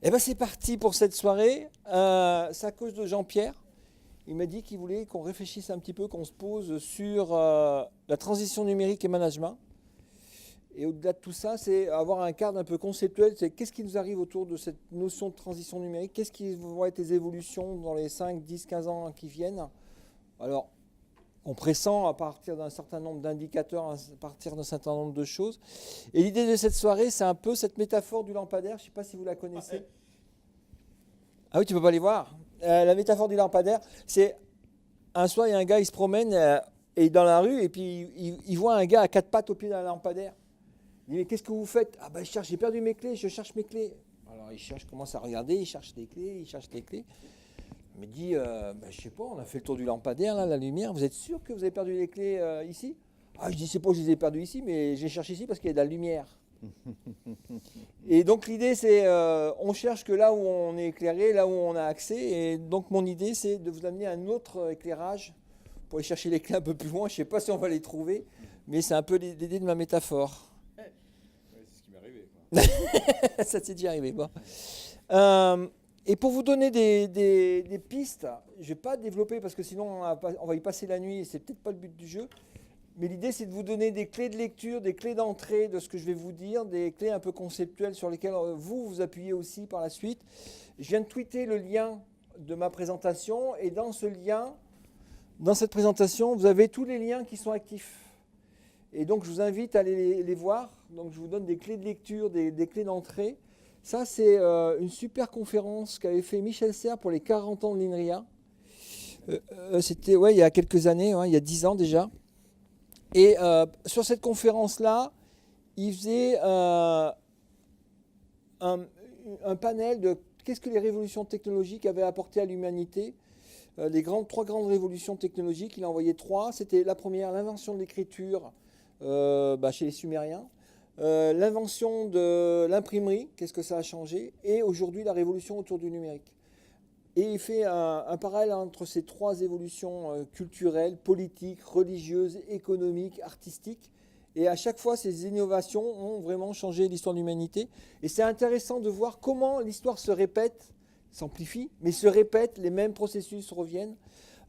Eh ben c'est parti pour cette soirée. C'est à cause de Jean-Pierre. Il m'a dit qu'il voulait qu'on réfléchisse un petit peu, qu'on se pose sur la transition numérique et management. Et au-delà de tout ça, c'est avoir un cadre un peu conceptuel. C'est qu'est-ce qui nous arrive autour de cette notion de transition numérique? Qu'est-ce qui vont être les évolutions dans les 5, 10, 15 ans qui viennent? Alors, on pressent à partir d'un certain nombre d'indicateurs, à partir d'un certain nombre de choses. Et l'idée de cette soirée, c'est un peu cette métaphore du lampadaire. Je ne sais pas si vous la connaissez. Ah oui, tu peux pas les voir. La métaphore du lampadaire, c'est un soir, il y a un gars, il se promène et dans la rue et puis il voit un gars à quatre pattes au pied d'un lampadaire. Il dit mais qu'est-ce que vous faites? Ah ben je cherche, j'ai perdu mes clés, je cherche mes clés. Alors il cherche, commence à regarder, il cherche les clés, il cherche les clés. Il me dit, je sais pas, on a fait le tour du lampadaire, là, la lumière. Vous êtes sûr que vous avez perdu les clés ici? Ah je dis c'est pas que je les ai perdues ici, mais je les cherche ici parce qu'il y a de la lumière. Et donc l'idée c'est, on cherche que là où on est éclairé, là où on a accès. Et donc mon idée c'est de vous amener un autre éclairage pour aller chercher les clés un peu plus loin. Je ne sais pas si on va les trouver, mais c'est un peu l'idée de ma métaphore. Ouais, c'est ce qui m'est arrivé, quoi. Ça t'est déjà arrivé, bon. Et pour vous donner des pistes, je ne vais pas développer parce que sinon on va y passer la nuit et c'est peut-être pas le but du jeu. Mais l'idée, c'est de vous donner des clés de lecture, des clés d'entrée de ce que je vais vous dire, des clés un peu conceptuelles sur lesquelles vous appuyez aussi par la suite. Je viens de tweeter le lien de ma présentation et dans ce lien, dans cette présentation, vous avez tous les liens qui sont actifs. Et donc, je vous invite à aller les voir. Donc, je vous donne des clés de lecture, des clés d'entrée. Ça, c'est une super conférence qu'avait fait Michel Serres pour les 40 ans de l'INRIA. C'était il y a quelques années, il y a 10 ans déjà. Et sur cette conférence-là, il faisait un panel de qu'est-ce que les révolutions technologiques avaient apporté à l'humanité. Trois grandes révolutions technologiques, il a envoyé trois. C'était la première, l'invention de l'écriture chez les Sumériens. L'invention de l'imprimerie, qu'est-ce que ça a changé? Et aujourd'hui, la révolution autour du numérique. Et il fait un parallèle entre ces trois évolutions culturelles, politiques, religieuses, économiques, artistiques. Et à chaque fois, ces innovations ont vraiment changé l'histoire de l'humanité. Et c'est intéressant de voir comment l'histoire se répète, s'amplifie, mais se répète, les mêmes processus reviennent,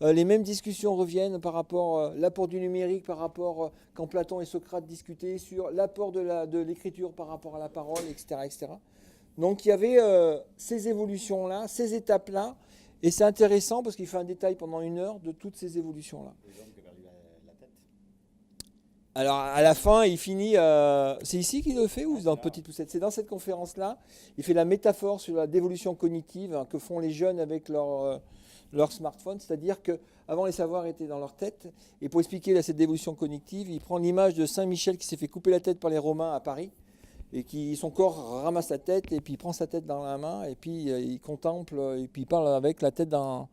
les mêmes discussions reviennent par rapport à l'apport du numérique, par rapport quand Platon et Socrate discutaient sur l'apport de l'écriture par rapport à la parole, etc. etc. Donc il y avait ces évolutions-là, ces étapes-là, et c'est intéressant parce qu'il fait un détail pendant 1 heure de toutes ces évolutions-là. Et l'homme qui a perdu la tête. Alors à la fin, il finit. C'est ici qu'il le fait ou dans Petite Poussette? C'est dans cette conférence-là. Il fait la métaphore sur la dévolution cognitive que font les jeunes avec leur smartphone, c'est-à-dire qu'avant les savoirs étaient dans leur tête. Et pour expliquer cette dévolution cognitive, il prend l'image de Saint Michel qui s'est fait couper la tête par les Romains à Paris. Et qui son corps ramasse la tête et puis il prend sa tête dans la main et puis il contemple et puis il parle avec la tête dans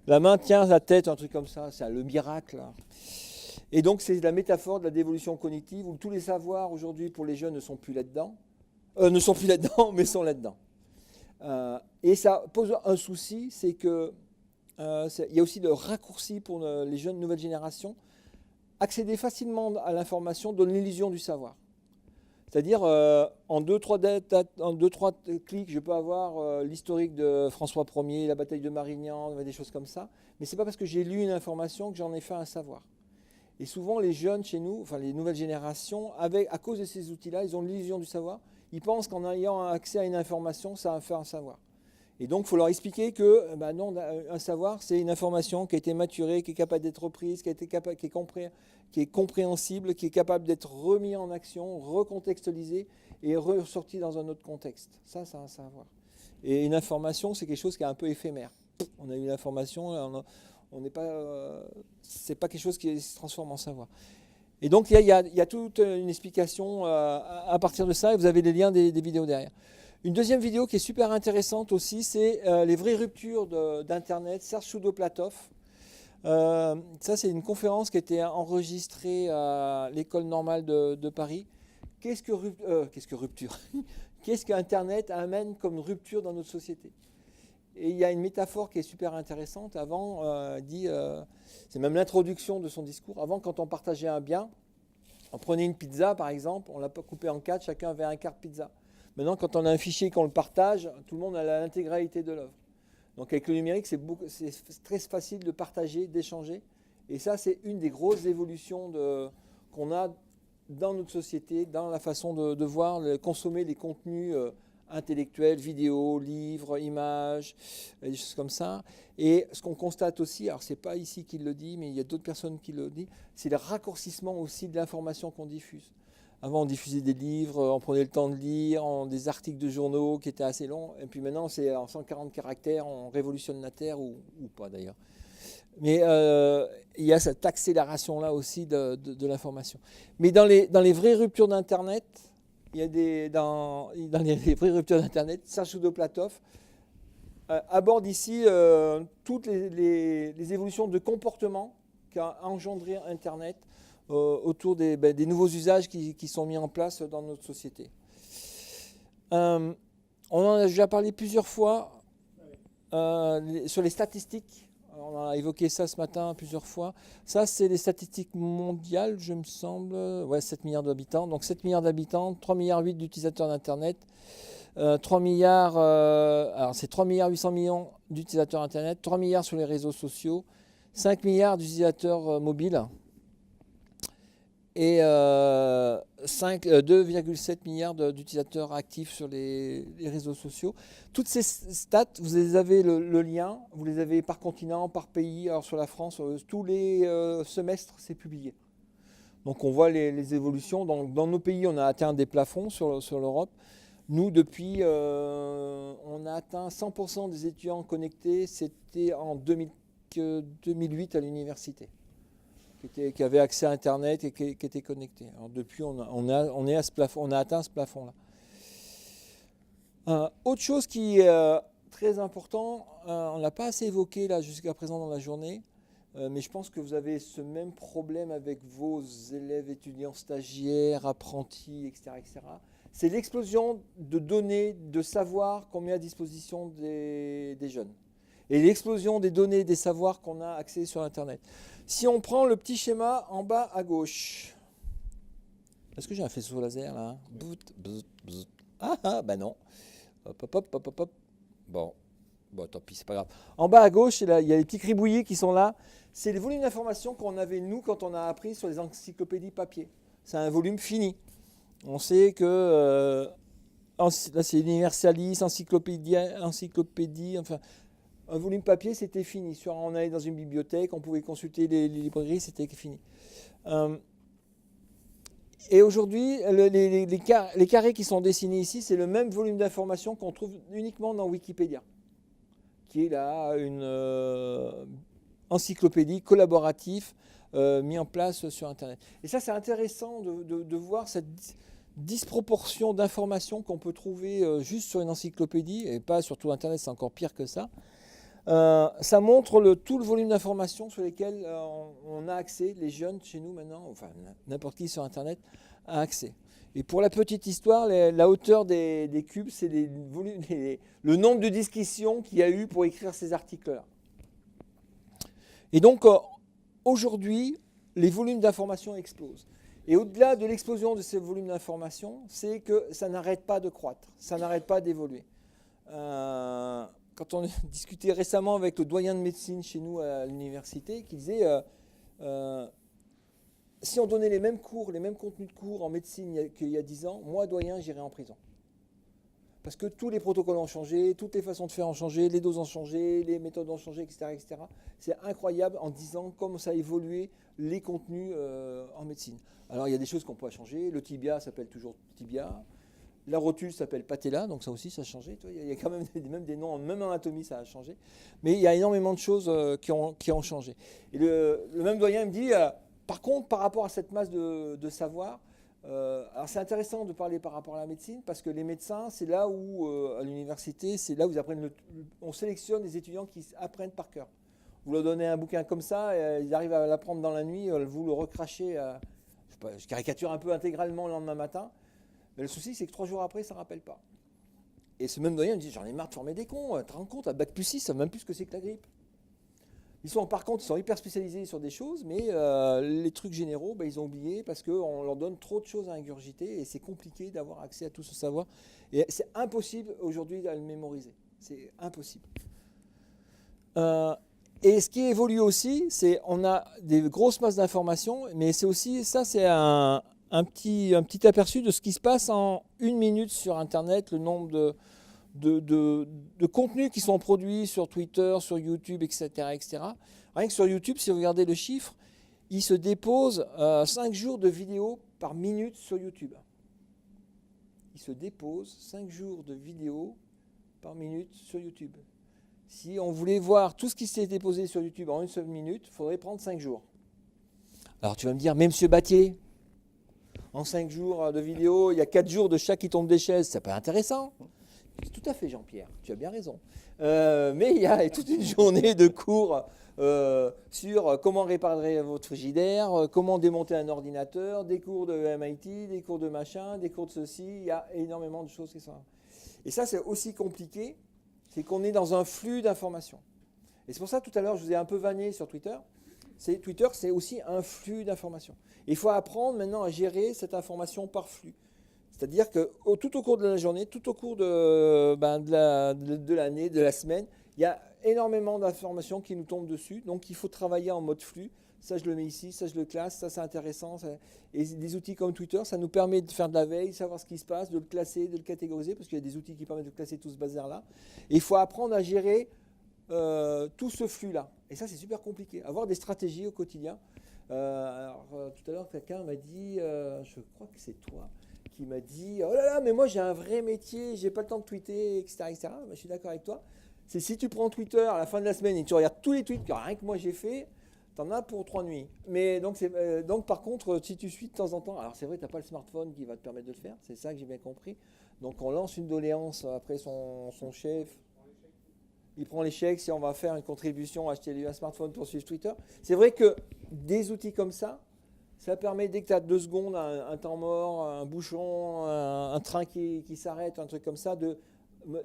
la main, tient la tête, un truc comme ça, c'est le miracle. Et donc c'est la métaphore de la dévolution cognitive où tous les savoirs aujourd'hui pour les jeunes ne sont plus là-dedans, mais sont là-dedans. Et ça pose un souci, c'est que il y a aussi le raccourci pour les jeunes nouvelles générations. Accéder facilement à l'information donne l'illusion du savoir. C'est-à-dire, en 2-3 clics, je peux avoir l'historique de François Ier, la bataille de Marignan, des choses comme ça. Mais ce n'est pas parce que j'ai lu une information que j'en ai fait un savoir. Et souvent, les jeunes chez nous, enfin les nouvelles générations, à cause de ces outils-là, ils ont l'illusion du savoir. Ils pensent qu'en ayant accès à une information, ça va faire un savoir. Et donc, il faut leur expliquer que non, un savoir, c'est une information qui a été maturée, qui est capable d'être reprise, qui est compréhensible, qui est capable d'être remis en action, recontextualisé et ressorti dans un autre contexte. Ça, c'est un savoir. Et une information, c'est quelque chose qui est un peu éphémère. On a eu l'information, on n'est pas, c'est pas quelque chose qui se transforme en savoir. Et donc, il y a toute une explication à partir de ça, et vous avez les liens des vidéos derrière. Une deuxième vidéo qui est super intéressante aussi, c'est les vraies ruptures d'Internet, Serge Soudoplatov. Ça, c'est une conférence qui a été enregistrée à l'École normale de Paris. Qu'est-ce que rupture? Qu'est-ce qu'Internet amène comme rupture dans notre société? Et il y a une métaphore qui est super intéressante. Avant, c'est même l'introduction de son discours. Avant, quand on partageait un bien, on prenait une pizza, par exemple, on l'a pas coupée en 4, chacun avait un quart de pizza. Maintenant, quand on a un fichier et qu'on le partage, tout le monde a l'intégralité de l'œuvre. Donc avec le numérique, c'est très facile de partager, d'échanger. Et ça, c'est une des grosses évolutions qu'on a dans notre société, dans la façon de voir, de consommer les contenus intellectuels, vidéos, livres, images, des choses comme ça. Et ce qu'on constate aussi, alors c'est pas ici qu'il le dit, mais il y a d'autres personnes qui le disent, c'est le raccourcissement aussi de l'information qu'on diffuse. Avant, on diffusait des livres, on prenait le temps de lire, des articles de journaux qui étaient assez longs. Et puis maintenant, c'est en 140 caractères, on révolutionne la Terre, ou pas d'ailleurs. Mais il y a cette accélération-là aussi de l'information. Mais dans les vraies ruptures d'Internet, il y a dans les vraies ruptures d'Internet, Serge Soudoplatov aborde ici toutes les évolutions de comportement qu'a engendré Internet autour des nouveaux usages qui sont mis en place dans notre société. On en a déjà parlé plusieurs fois sur les statistiques. On a évoqué ça ce matin plusieurs fois. Ça, c'est les statistiques mondiales, je me semble. Ouais, 7 milliards d'habitants. Donc 7 milliards d'habitants, 3,8 milliards d'utilisateurs d'Internet. 3 milliards, alors c'est 3 milliards 800 millions d'utilisateurs Internet, 3 milliards sur les réseaux sociaux, 5 milliards d'utilisateurs mobiles et 2,7 milliards d'utilisateurs actifs sur les réseaux sociaux. Toutes ces stats, vous les avez le lien, vous les avez par continent, par pays. Alors sur la France, tous les semestres, c'est publié. Donc on voit les évolutions. Donc, dans nos pays, on a atteint des plafonds sur l'Europe. Nous, depuis, on a atteint 100% des étudiants connectés. C'était en 2008 à l'université, qui avaient accès à Internet et qui étaient connectés. Alors depuis, on a atteint ce plafond-là. Autre chose qui est très important, on ne l'a pas assez évoqué là jusqu'à présent dans la journée, mais je pense que vous avez ce même problème avec vos élèves, étudiants, stagiaires, apprentis, etc. etc. C'est l'explosion de données, de savoirs qu'on met à disposition des jeunes. Et l'explosion des données, des savoirs qu'on a accès sur Internet. Si on prend le petit schéma en bas à gauche, est-ce que j'ai un faisceau laser là? Bah non. Hop. Bon, tant pis, c'est pas grave. En bas à gauche, il y a les petits cribouillis qui sont là. C'est les volumes d'informations qu'on avait nous quand on a appris sur les encyclopédies papier. C'est un volume fini. On sait que là c'est Universalis, encyclopédie, enfin. Un volume papier, c'était fini. On allait dans une bibliothèque, on pouvait consulter les librairies, c'était fini. Et aujourd'hui, les carrés qui sont dessinés ici, c'est le même volume d'informations qu'on trouve uniquement dans Wikipédia, qui est là une encyclopédie collaborative mise en place sur Internet. Et ça, c'est intéressant de voir cette disproportion d'informations qu'on peut trouver juste sur une encyclopédie, et pas sur tout Internet, c'est encore pire que ça. Ça montre tout le volume d'informations sur lesquelles on a accès, les jeunes chez nous maintenant, enfin n'importe qui sur Internet a accès. Et pour la petite histoire, la hauteur des cubes, c'est le nombre de discussions qu'il y a eu pour écrire ces articles-là. Et donc aujourd'hui, les volumes d'informations explosent. Et au-delà de l'explosion de ces volumes d'informations, c'est que ça n'arrête pas de croître, ça n'arrête pas d'évoluer. Quand on discutait récemment avec le doyen de médecine chez nous à l'université, qui disait si on donnait les mêmes cours, les mêmes contenus de cours en médecine qu'il y a 10 ans, moi, doyen, j'irais en prison. Parce que tous les protocoles ont changé, toutes les façons de faire ont changé, les doses ont changé, les méthodes ont changé, etc. etc. C'est incroyable en 10 ans comment ça a évolué les contenus en médecine. Alors il y a des choses qu'on peut changer, le tibia s'appelle toujours tibia. La rotule s'appelle patella, donc ça aussi, ça a changé. Il y a quand même des noms, même en anatomie, ça a changé. Mais il y a énormément de choses qui ont changé. Et le même doyen me dit, par contre, par rapport à cette masse de savoir, alors c'est intéressant de parler par rapport à la médecine, parce que les médecins, c'est là où, à l'université, c'est là où ils apprennent on sélectionne les étudiants qui apprennent par cœur. Vous leur donnez un bouquin comme ça, et ils arrivent à l'apprendre dans la nuit, vous le recrachez, je caricature un peu intégralement le lendemain matin. Mais le souci, c'est que 3 jours après, ça ne rappelle pas. Et ce même doyen me dit, j'en ai marre de former des cons, tu te rends compte, à Bac+6, ça ne savent même plus ce que c'est que la grippe. Par contre, ils sont hyper spécialisés sur des choses, mais les trucs généraux, ils ont oublié parce qu'on leur donne trop de choses à ingurgiter et c'est compliqué d'avoir accès à tout ce savoir. Et c'est impossible aujourd'hui à le mémoriser. C'est impossible. Et ce qui évolue aussi, c'est on a des grosses masses d'informations, mais c'est aussi, ça c'est un petit aperçu de ce qui se passe en 1 minute sur Internet, le nombre de contenus qui sont produits sur Twitter, sur YouTube, etc., etc. Rien que sur YouTube, si vous regardez le chiffre, il se dépose 5 jours de vidéos par minute sur YouTube. Il se dépose 5 jours de vidéos par minute sur YouTube. Si on voulait voir tout ce qui s'est déposé sur YouTube en une seule minute, il faudrait prendre 5 jours. Alors tu vas me dire, mais monsieur Battier, en 5 jours de vidéo, il y a 4 jours de chat qui tombe des chaises, c'est pas intéressant. Tout à fait, Jean-Pierre, tu as bien raison. Mais il y a toute une journée de cours sur comment réparer votre frigidaire, comment démonter un ordinateur, des cours de MIT, des cours de machin, des cours de ceci. Il y a énormément de choses qui sont là. Et ça, c'est aussi compliqué, c'est qu'on est dans un flux d'informations. Et c'est pour ça, tout à l'heure, je vous ai un peu vanné sur Twitter. Twitter, c'est aussi un flux d'informations. Il faut apprendre maintenant à gérer cette information par flux. C'est-à-dire que tout au cours de la journée, tout au cours de l'année, de la semaine, il y a énormément d'informations qui nous tombent dessus. Donc il faut travailler en mode flux. Ça, je le mets ici, ça, je le classe, ça, c'est intéressant. Et des outils comme Twitter, ça nous permet de faire de la veille, savoir ce qui se passe, de le classer, de le catégoriser, parce qu'il y a des outils qui permettent de classer tout ce bazar-là. Et il faut apprendre à gérer tout ce flux-là. Et ça, c'est super compliqué. Avoir des stratégies au quotidien. Tout à l'heure, quelqu'un m'a dit, je crois que c'est toi, qui m'a dit, oh là là, mais moi j'ai un vrai métier, j'ai pas le temps de tweeter, etc. etc. Je suis d'accord avec toi. C'est si tu prends Twitter à la fin de la semaine et tu regardes tous les tweets que rien que moi j'ai fait, t'en as pour 3 nuits. Mais donc par contre, si tu suis de temps en temps, alors c'est vrai, t'as pas le smartphone qui va te permettre de le faire, c'est ça que j'ai bien compris. Donc on lance une doléance après son chef. Il prend les chèques si on va faire une contribution, acheter lui un smartphone pour suivre Twitter. C'est vrai que des outils comme ça permet, dès que tu as 2 secondes, un temps mort, un bouchon, un train qui s'arrête, un truc comme ça,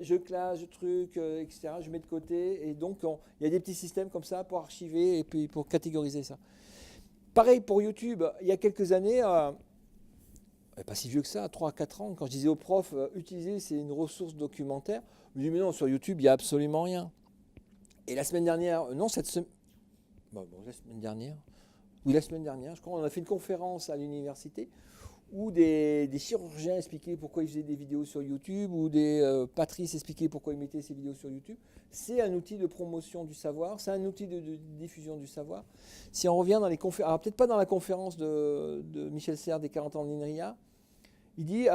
je classe, etc., je mets de côté. Et donc, il y a des petits systèmes comme ça pour archiver et puis pour catégoriser ça. Pareil pour YouTube, il y a quelques années, pas si vieux que ça, 3 à 4 ans, quand je disais aux profs, utiliser, c'est une ressource documentaire, je me dis, mais non, sur YouTube, il n'y a absolument rien. Et la semaine dernière, la semaine dernière, oui, la semaine dernière, je crois, on a fait une conférence à l'université où des chirurgiens expliquaient pourquoi ils faisaient des vidéos sur YouTube, ou des Patrice expliquaient pourquoi ils mettaient ces vidéos sur YouTube. C'est un outil de promotion du savoir, c'est un outil de diffusion du savoir. Si on revient dans les conférences, alors peut-être pas dans la conférence de Michel Serres des 40 ans de l'INRIA, il dit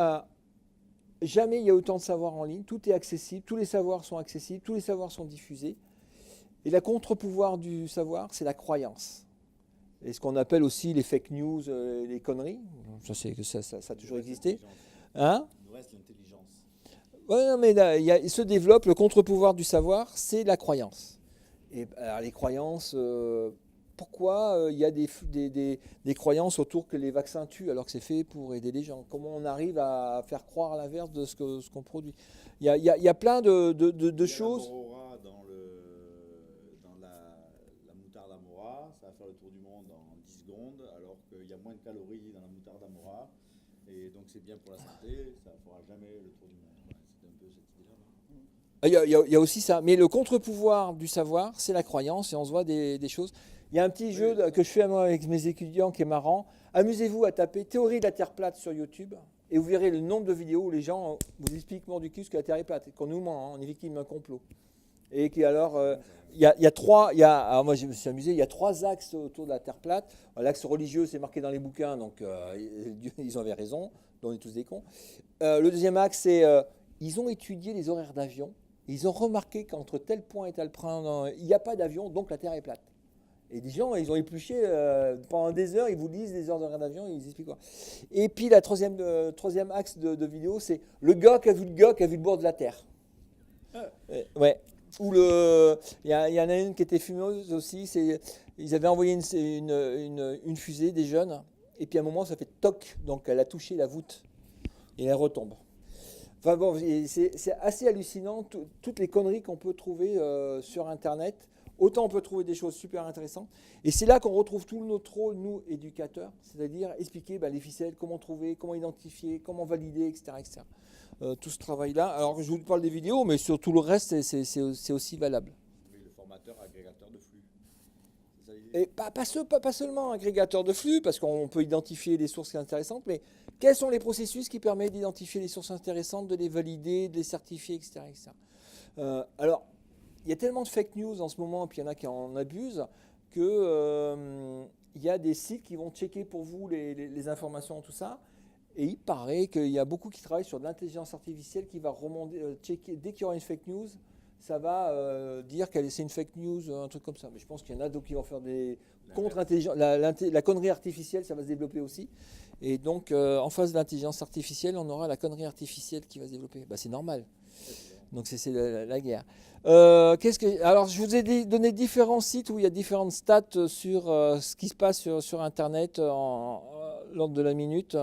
jamais il y a autant de savoir en ligne, tout est accessible, tous les savoirs sont accessibles, tous les savoirs sont diffusés. Et la contre-pouvoir du savoir, c'est la croyance. Et ce qu'on appelle aussi les fake news, les conneries, ça a toujours existé. Hein ? Il nous reste l'intelligence. Ouais, non, mais là, il se développe le contre-pouvoir du savoir, c'est la croyance. Et alors, les croyances, pourquoi il y a des croyances autour que les vaccins tuent alors que c'est fait pour aider les gens ? Comment on arrive à faire croire à l'inverse de ce qu'on produit ? Il y a plein de choses. La moutarde Amora, ça va faire le tour du monde en 10 secondes, alors qu'il y a moins de calories dans la moutarde Amora, et donc c'est bien pour la santé, ça ne fera jamais le tour du monde. Ouais, c'est un peu cette idée-là. Il y a aussi ça, mais le contre-pouvoir du savoir, c'est la croyance, et on se voit des choses. Il y a un petit jeu que je fais avec mes étudiants qui est marrant. Amusez-vous à taper théorie de la Terre plate sur YouTube, et vous verrez le nombre de vidéos où les gens vous expliquent mort du cul que la Terre est plate, et qu'on nous ment, on est victime d'un complot. Et qui alors, il y a 3, alors moi je me suis amusé, il y a 3 axes autour de la Terre plate. L'axe religieux, c'est marqué dans les bouquins, donc ils avaient raison, dont on est tous des cons. Le deuxième axe, c'est ils ont étudié les horaires d'avion, ils ont remarqué qu'entre tel point et tel point, il n'y a pas d'avion, donc la Terre est plate. Et des gens, ils ont épluché pendant des heures, ils vous lisent des heures d'horaires d'avion, ils expliquent quoi. Et puis la troisième axe de vidéo, c'est le gars qui a vu le bord de la Terre. Ouais. Ou il y en a une qui était fumeuse aussi, ils avaient envoyé une fusée, des jeunes, et puis à un moment ça fait toc, donc elle a touché la voûte, et elle retombe. Enfin bon, c'est assez hallucinant, toutes les conneries qu'on peut trouver sur Internet. autant on peut trouver des choses super intéressantes. Et c'est là qu'on retrouve tout notre rôle, nous, éducateurs, c'est-à-dire expliquer les ficelles, comment trouver, comment identifier, comment valider, etc. etc. Tout ce travail-là. Alors, je vous parle des vidéos, mais sur tout le reste, c'est aussi valable. Oui, le formateur agrégateur de flux. C'est ça l'idée ? Et pas seulement agrégateur de flux, parce qu'on peut identifier des sources intéressantes, mais quels sont les processus qui permettent d'identifier les sources intéressantes, de les valider, de les certifier, etc. etc. Alors, il y a tellement de fake news en ce moment, et puis il y en a qui en abusent, que il y a des sites qui vont checker pour vous les informations, tout ça. Et il paraît qu'il y a beaucoup qui travaillent sur de l'intelligence artificielle qui va remonter, checker dès qu'il y aura une fake news, ça va dire que c'est une fake news, un truc comme ça. Mais je pense qu'il y en a d'autres qui vont faire des contre-intelligence. La connerie artificielle, ça va se développer aussi. Et donc, en face de l'intelligence artificielle, on aura la connerie artificielle qui va se développer. Bah, c'est normal. Donc, c'est la guerre. Alors, je vous ai donné différents sites où il y a différentes stats sur ce qui se passe sur Internet lors de la minute,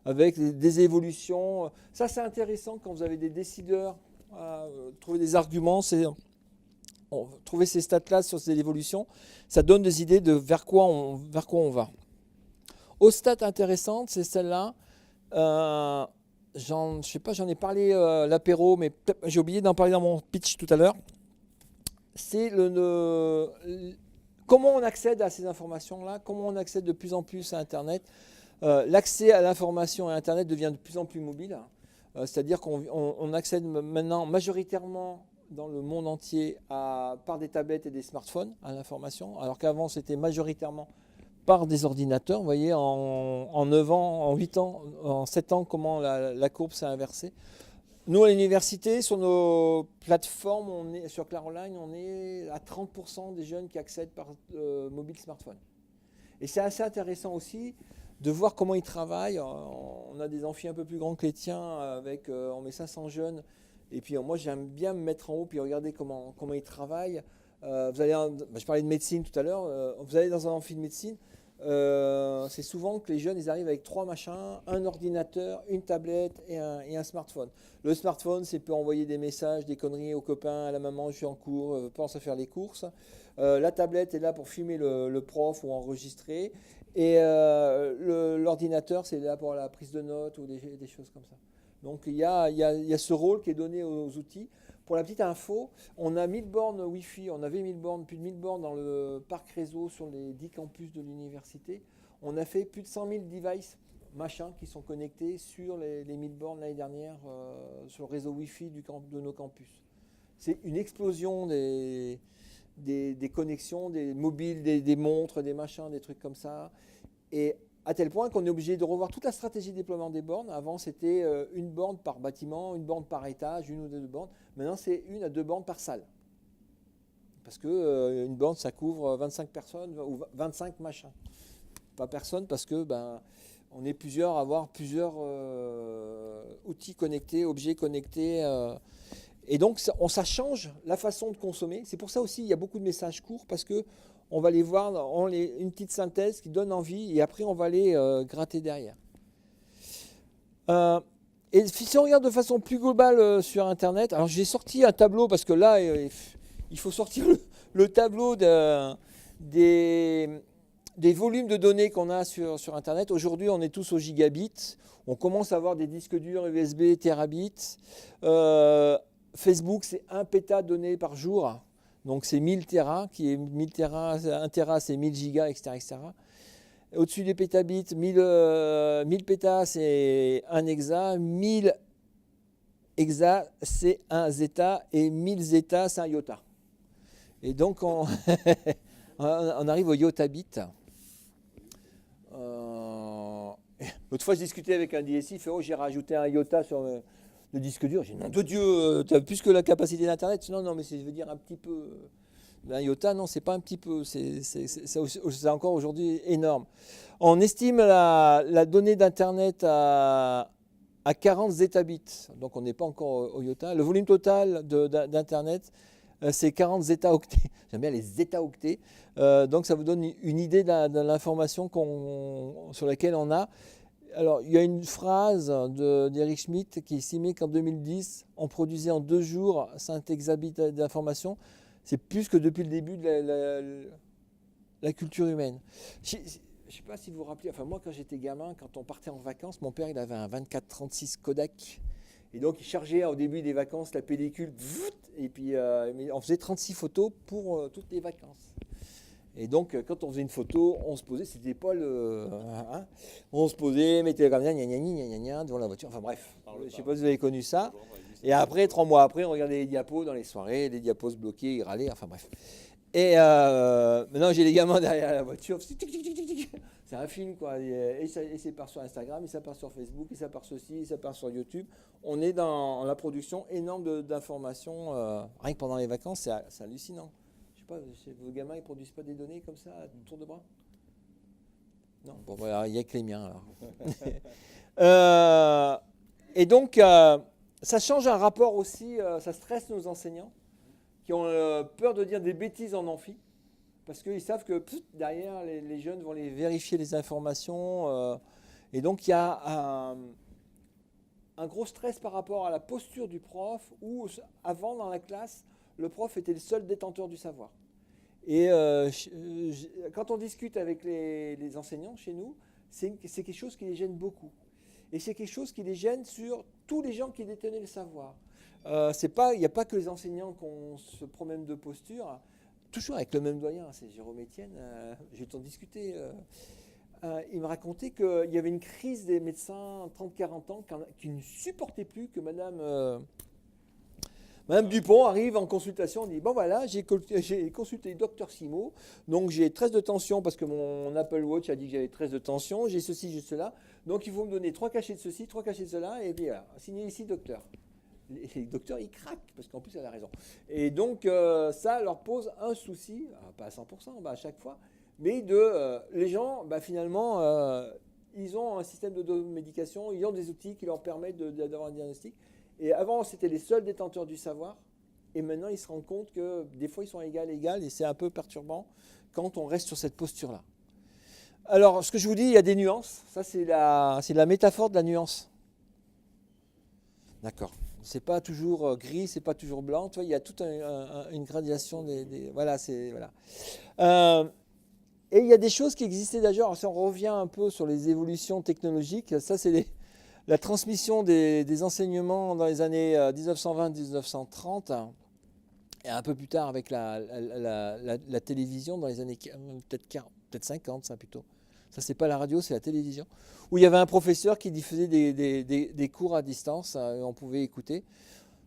avec des évolutions. Ça, c'est intéressant quand vous avez des décideurs à trouver des arguments. Trouver ces stats-là sur ces évolutions, ça donne des idées de vers quoi on va. Aux stats intéressantes, c'est celle-là. Je sais pas, j'en ai parlé à l'apéro, mais j'ai oublié d'en parler dans mon pitch tout à l'heure. C'est comment on accède à ces informations-là, comment on accède de plus en plus à Internet. L'accès à l'information et à Internet devient de plus en plus mobile. C'est-à-dire qu'on accède maintenant majoritairement dans le monde entier par des tablettes et des smartphones à l'information, alors qu'avant c'était majoritairement par des ordinateurs. Vous voyez, en 9 ans, en 8 ans, en 7 ans, comment la courbe s'est inversée. Nous, à l'université, sur nos plateformes, sur Claroline, on est à 30% des jeunes qui accèdent par mobile smartphone. Et c'est assez intéressant aussi de voir comment ils travaillent. On a des amphis un peu plus grands que les tiens, on met 500 jeunes. Et puis moi, j'aime bien me mettre en haut puis regarder comment ils travaillent. Je parlais de médecine tout à l'heure. Vous allez dans un amphi de médecine, c'est souvent que les jeunes, ils arrivent avec 3 machins, un ordinateur, une tablette et un smartphone. Le smartphone, c'est pour envoyer des messages, des conneries aux copains, à la maman, je suis en cours, pense à faire les courses. La tablette est là pour filmer le prof ou enregistrer. Et l'ordinateur, c'est là pour la prise de notes ou des choses comme ça. Donc il y a ce rôle qui est donné aux outils. Pour la petite info, on a 1000 bornes Wi-Fi, on avait 1000 bornes, plus de 1000 bornes dans le parc réseau sur les 10 campus de l'université. On a fait plus de 100 000 devices, machins, qui sont connectés sur les 1000 bornes l'année dernière sur le réseau Wi-Fi de nos campus. C'est une explosion des connexions, des mobiles, des montres, des machins, des trucs comme ça. Et à tel point qu'on est obligé de revoir toute la stratégie de déploiement des bornes. Avant, c'était une borne par bâtiment, une borne par étage, une ou deux bornes. Maintenant, c'est 1 à 2 bornes par salle. Parce qu'une borne, ça couvre 25 personnes ou 25 machins. Pas personne parce que on est plusieurs à avoir plusieurs outils connectés, objets connectés. Et donc, ça change la façon de consommer. C'est pour ça aussi il y a beaucoup de messages courts parce que on va les voir, une petite synthèse qui donne envie et après on va les gratter derrière. Et si on regarde de façon plus globale sur Internet, alors j'ai sorti un tableau parce que là, il faut sortir le tableau des volumes de données qu'on a sur Internet. Aujourd'hui, on est tous au gigabit. On commence à avoir des disques durs USB terabits. Facebook, c'est 1 péta de données par jour. Donc c'est 1000 Tera, qui est 1000 Tera, 1 Tera c'est 1000 gigas, etc. etc. Au-dessus des pétabits, 1000 pétas c'est 1 hexa, 1000 hexa c'est 1 zeta et 1000 zeta c'est un iota. Et donc on arrive au yotabit. L'autre fois je discutais avec un DSI, il fait j'ai rajouté un iota sur le disque dur. J'ai dit, nom de Dieu, tu as plus que la capacité d'Internet. Non, mais je veux dire un petit peu. Un iota, non, c'est pas un petit peu. C'est encore aujourd'hui énorme. On estime la donnée d'Internet à 40 zetabits. Donc on n'est pas encore au iota. Le volume total d'Internet, c'est 40 zeta-octets. J'aime bien les zeta-octets. Donc ça vous donne une idée de l'information sur laquelle on a. Alors, il y a une phrase d'Eric Schmidt qui estimait qu'en 2010, on produisait en 2 jours 5 exabits d'informations. C'est plus que depuis le début de la culture humaine. Je ne sais pas si vous vous rappelez, enfin moi quand j'étais gamin, quand on partait en vacances, mon père il avait un 24-36 Kodak. Et donc il chargeait au début des vacances la pellicule, et puis on faisait 36 photos pour toutes les vacances. Et donc quand on faisait une photo, on se posait, c'était pas hein, on se posait, mettait comme ça, devant la voiture, enfin bref, je ne sais pas si vous avez connu ça. Et après, 3 mois après, on regardait les diapos dans les soirées, les diapos se bloquaient, ils râlaient, enfin bref. Et maintenant, j'ai les gamins derrière la voiture. C'est un film, quoi. Et ça part sur Instagram, et ça part sur Facebook, et ça part sur ceci, et ça part sur YouTube. On est dans la production énorme d'informations. Rien que pendant les vacances, c'est hallucinant. Je sais pas, vos gamins, ils produisent pas des données comme ça, à tour de bras? Non, bon, voilà, il n'y a que les miens, alors. Et donc, ça change un rapport aussi, ça stresse nos enseignants qui ont peur de dire des bêtises en amphi, parce qu'ils savent que derrière, les jeunes vont les vérifier les informations. Et donc, il y a un gros stress par rapport à la posture du prof, où avant, dans la classe, le prof était le seul détenteur du savoir. Et quand on discute avec les enseignants chez nous, c'est quelque chose qui les gêne beaucoup. Et c'est quelque chose qui les gêne sur tous les gens qui détenaient le savoir. Il n'y a pas que les enseignants qui ont ce problème de posture, toujours avec le même doyen, c'est Jérôme Etienne, j'ai eu le temps de discuter. Il me racontait qu'il y avait une crise des médecins 30-40 ans qui ne supportaient plus que Madame Dupont arrive en consultation, on dit bon voilà, j'ai consulté le docteur Simo, donc j'ai 13 de tension parce que mon Apple Watch a dit que j'avais 13 de tension, j'ai ceci, j'ai cela, donc il faut me donner 3 cachets de ceci, 3 cachets de cela, et puis voilà, signé ici docteur. Les docteurs ils craquent parce qu'en plus elle a raison. Et donc ça leur pose un souci, pas à 100%, à chaque fois, mais les gens finalement ils ont un système de médication, ils ont des outils qui leur permettent d'avoir un diagnostic. Et avant, c'était les seuls détenteurs du savoir. Et maintenant, ils se rendent compte que des fois, ils sont égal. Et c'est un peu perturbant quand on reste sur cette posture-là. Alors, ce que je vous dis, il y a des nuances. Ça, c'est la métaphore de la nuance. D'accord. C'est pas toujours gris, c'est pas toujours blanc. Tu vois, il y a toute une gradation voilà, et il y a des choses qui existaient déjà. Alors, si on revient un peu sur les évolutions technologiques, ça, c'est la transmission des enseignements dans les années 1920-1930, et un peu plus tard avec la télévision dans les années peut-être 50, ça plutôt. Ça, c'est pas la radio, c'est la télévision. Où il y avait un professeur qui diffusait des cours à distance, et on pouvait écouter.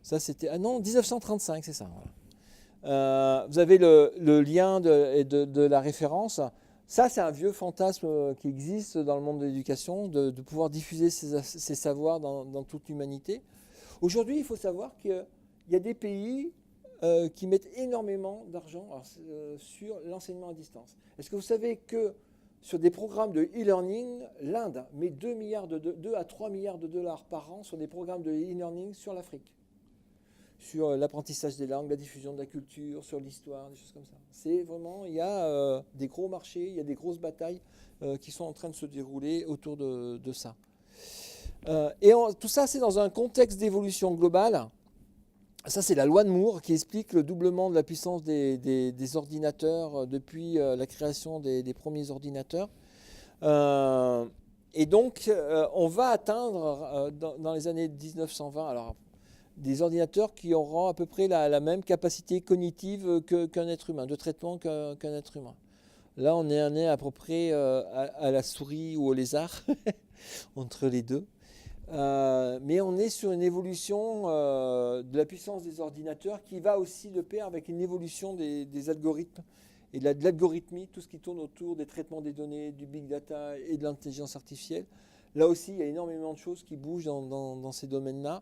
Ça, c'était... non, 1935, c'est ça. Voilà. Vous avez le lien de la référence. Ça, c'est un vieux fantasme qui existe dans le monde de l'éducation, de pouvoir diffuser ces savoirs dans toute l'humanité. Aujourd'hui, il faut savoir qu'il y a des pays qui mettent énormément d'argent sur l'enseignement à distance. Est-ce que vous savez que sur des programmes de e-learning, l'Inde met 2 à 3 milliards de dollars par an sur des programmes de e-learning sur l'Afrique, sur l'apprentissage des langues, la diffusion de la culture, sur l'histoire, des choses comme ça. C'est vraiment, il y a des gros marchés, il y a des grosses batailles qui sont en train de se dérouler autour de ça. Tout ça, c'est dans un contexte d'évolution globale. Ça, c'est la loi de Moore qui explique le doublement de la puissance des ordinateurs depuis la création des premiers ordinateurs. Et donc, on va atteindre dans les années 1920, alors, des ordinateurs qui auront à peu près la même capacité cognitive qu'un être humain, de traitement qu'un être humain. Là, on est à peu près à la souris ou au lézard, entre les deux. Mais on est sur une évolution de la puissance des ordinateurs qui va aussi de pair avec une évolution des algorithmes et de l'algorithmie, tout ce qui tourne autour des traitements des données, du big data et de l'intelligence artificielle. Là aussi, il y a énormément de choses qui bougent dans ces domaines-là.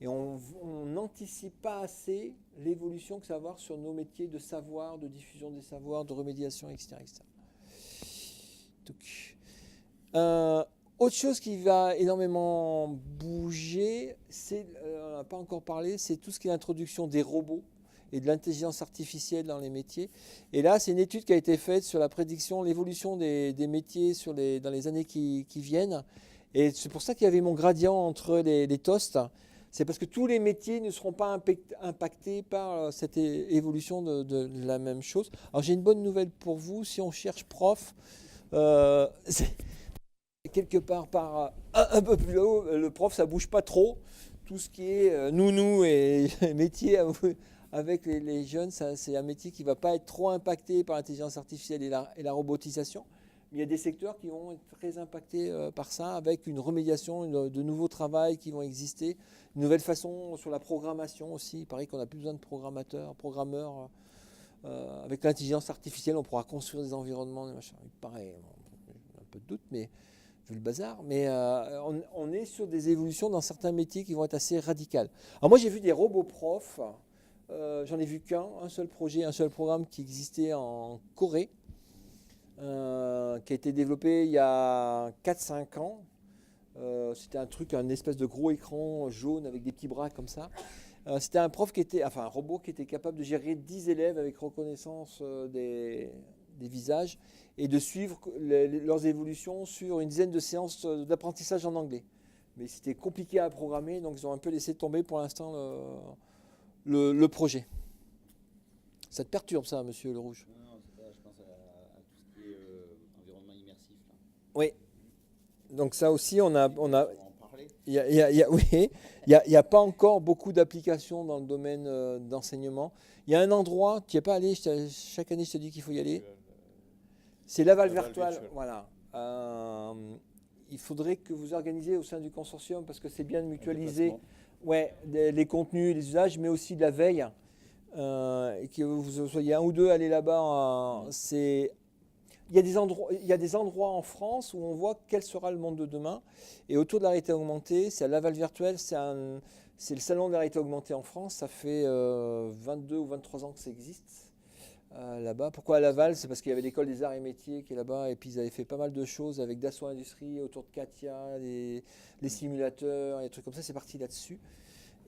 Et on n'anticipe pas assez l'évolution que ça va avoir sur nos métiers de savoir, de diffusion des savoirs, de remédiation, etc. Donc, autre chose qui va énormément bouger, on n'a pas encore parlé, c'est tout ce qui est l'introduction des robots et de l'intelligence artificielle dans les métiers. Et là, c'est une étude qui a été faite sur la prédiction, l'évolution des métiers dans les années qui viennent. Et c'est pour ça qu'il y avait mon gradient entre les toasts. C'est parce que tous les métiers ne seront pas impactés par cette évolution de la même chose. Alors j'ai une bonne nouvelle pour vous, si on cherche prof, c'est quelque part par un peu plus haut, le prof ça bouge pas trop. Tout ce qui est nounou et métier avec les jeunes, c'est un métier qui ne va pas être trop impacté par l'intelligence artificielle et la robotisation. Il y a des secteurs qui vont être très impactés par ça, avec une remédiation, de nouveaux travails qui vont exister, une nouvelle façon sur la programmation aussi. Il paraît qu'on n'a plus besoin de programmeurs. Avec l'intelligence artificielle, on pourra construire des environnements, des machins. Il paraît, un peu de doute, mais vu le bazar. Mais on est sur des évolutions dans certains métiers qui vont être assez radicales. Alors moi, j'ai vu des robots profs. J'en ai vu un seul projet, un seul programme qui existait en Corée. Qui a été développé il y a 4-5 ans. C'était un espèce de gros écran jaune avec des petits bras comme ça. C'était un robot qui était capable de gérer 10 élèves avec reconnaissance des visages et de suivre leurs évolutions sur une dizaine de séances d'apprentissage en anglais. Mais c'était compliqué à programmer, donc ils ont un peu laissé tomber pour l'instant le projet. Ça te perturbe ça, monsieur Le Rouge? Oui, donc ça aussi, oui, il n'y a pas encore beaucoup d'applications dans le domaine d'enseignement. Il y a un endroit, tu n'y es pas allé, chaque année je te dis qu'il faut y aller. C'est Laval Virtual. Voilà. Il faudrait que vous organisiez au sein du consortium, parce que c'est bien de mutualiser les contenus, les usages, mais aussi de la veille. Et que vous soyez un ou deux allés là-bas, il y a des endroits en France où on voit quel sera le monde de demain. Et autour de la réalité augmentée, c'est à Laval Virtuel, c'est le salon de la réalité augmentée en France. Ça fait 22 ou 23 ans que ça existe là-bas. Pourquoi à Laval? C'est parce qu'il y avait l'école des arts et métiers qui est là-bas. Et puis ils avaient fait pas mal de choses avec Dassault Industries, autour de Katia, les simulateurs, les trucs comme ça. C'est parti là-dessus.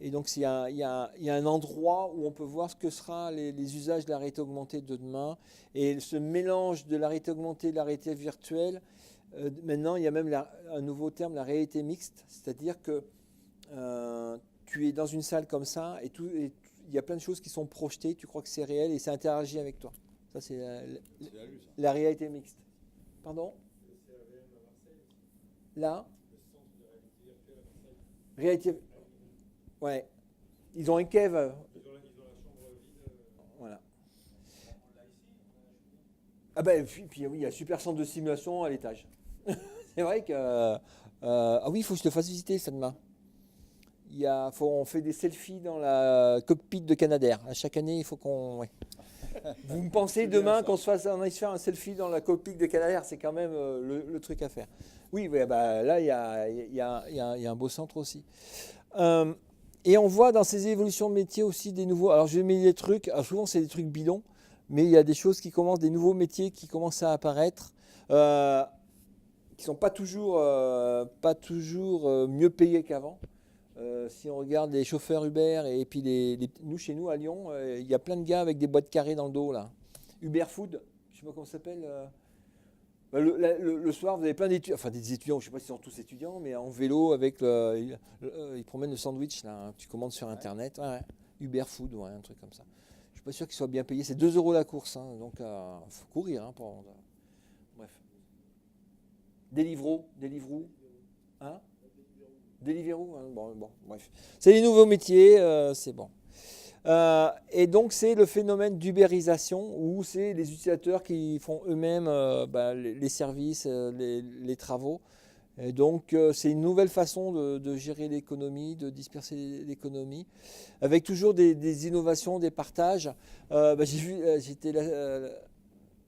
Et donc il y a un endroit où on peut voir ce que sera les usages de la réalité augmentée de demain. Et ce mélange de la réalité augmentée et de la réalité virtuelle, maintenant il y a même un nouveau terme, la réalité mixte. C'est-à-dire que tu es dans une salle comme ça et il y a plein de choses qui sont projetées, tu crois que c'est réel et ça interagit avec toi. Ça c'est la réalité mixte. Pardon? Là? Réalité. Ouais, ils ont un cave. Ils ont la chambre vide. Voilà. Ah ben, puis oui, il y a un super centre de simulation à l'étage. C'est vrai que... ah oui, il faut que je te fasse visiter ça demain. On fait des selfies dans la cockpit de Canadair. À chaque année, il faut qu'on... Ouais. Vous me pensez demain qu'on se aille se faire un selfie dans la cockpit de Canadair, c'est quand même le truc à faire. Oui, bah, là, il y a un beau centre aussi. Et on voit dans ces évolutions de métiers aussi des nouveaux... Alors je mets des trucs, alors souvent c'est des trucs bidons, mais il y a des choses qui commencent, des nouveaux métiers qui commencent à apparaître, qui ne sont pas toujours mieux payés qu'avant. Si on regarde les chauffeurs Uber et puis nous chez nous à Lyon, il y a plein de gars avec des boîtes carrées dans le dos là. Uber Food, je ne sais pas comment ça s'appelle. Le soir, vous avez plein d'étudiants, enfin des étudiants, je ne sais pas s'ils sont tous étudiants, mais en vélo avec ils promènent le sandwich là, hein, tu commandes sur internet, ouais. Uber Food, ouais, un truc comme ça. Je ne suis pas sûr qu'ils soient bien payés, c'est 2 € la course, hein, donc il faut courir. Hein, bref. Deliveroo, hein? Deliveroo, hein, bon, bref. C'est les nouveaux métiers, c'est bon. Et donc c'est le phénomène d'ubérisation où c'est les utilisateurs qui font eux-mêmes les services, les travaux. Et donc c'est une nouvelle façon de gérer l'économie, de disperser l'économie, avec toujours des innovations, des partages. J'ai vu, j'étais là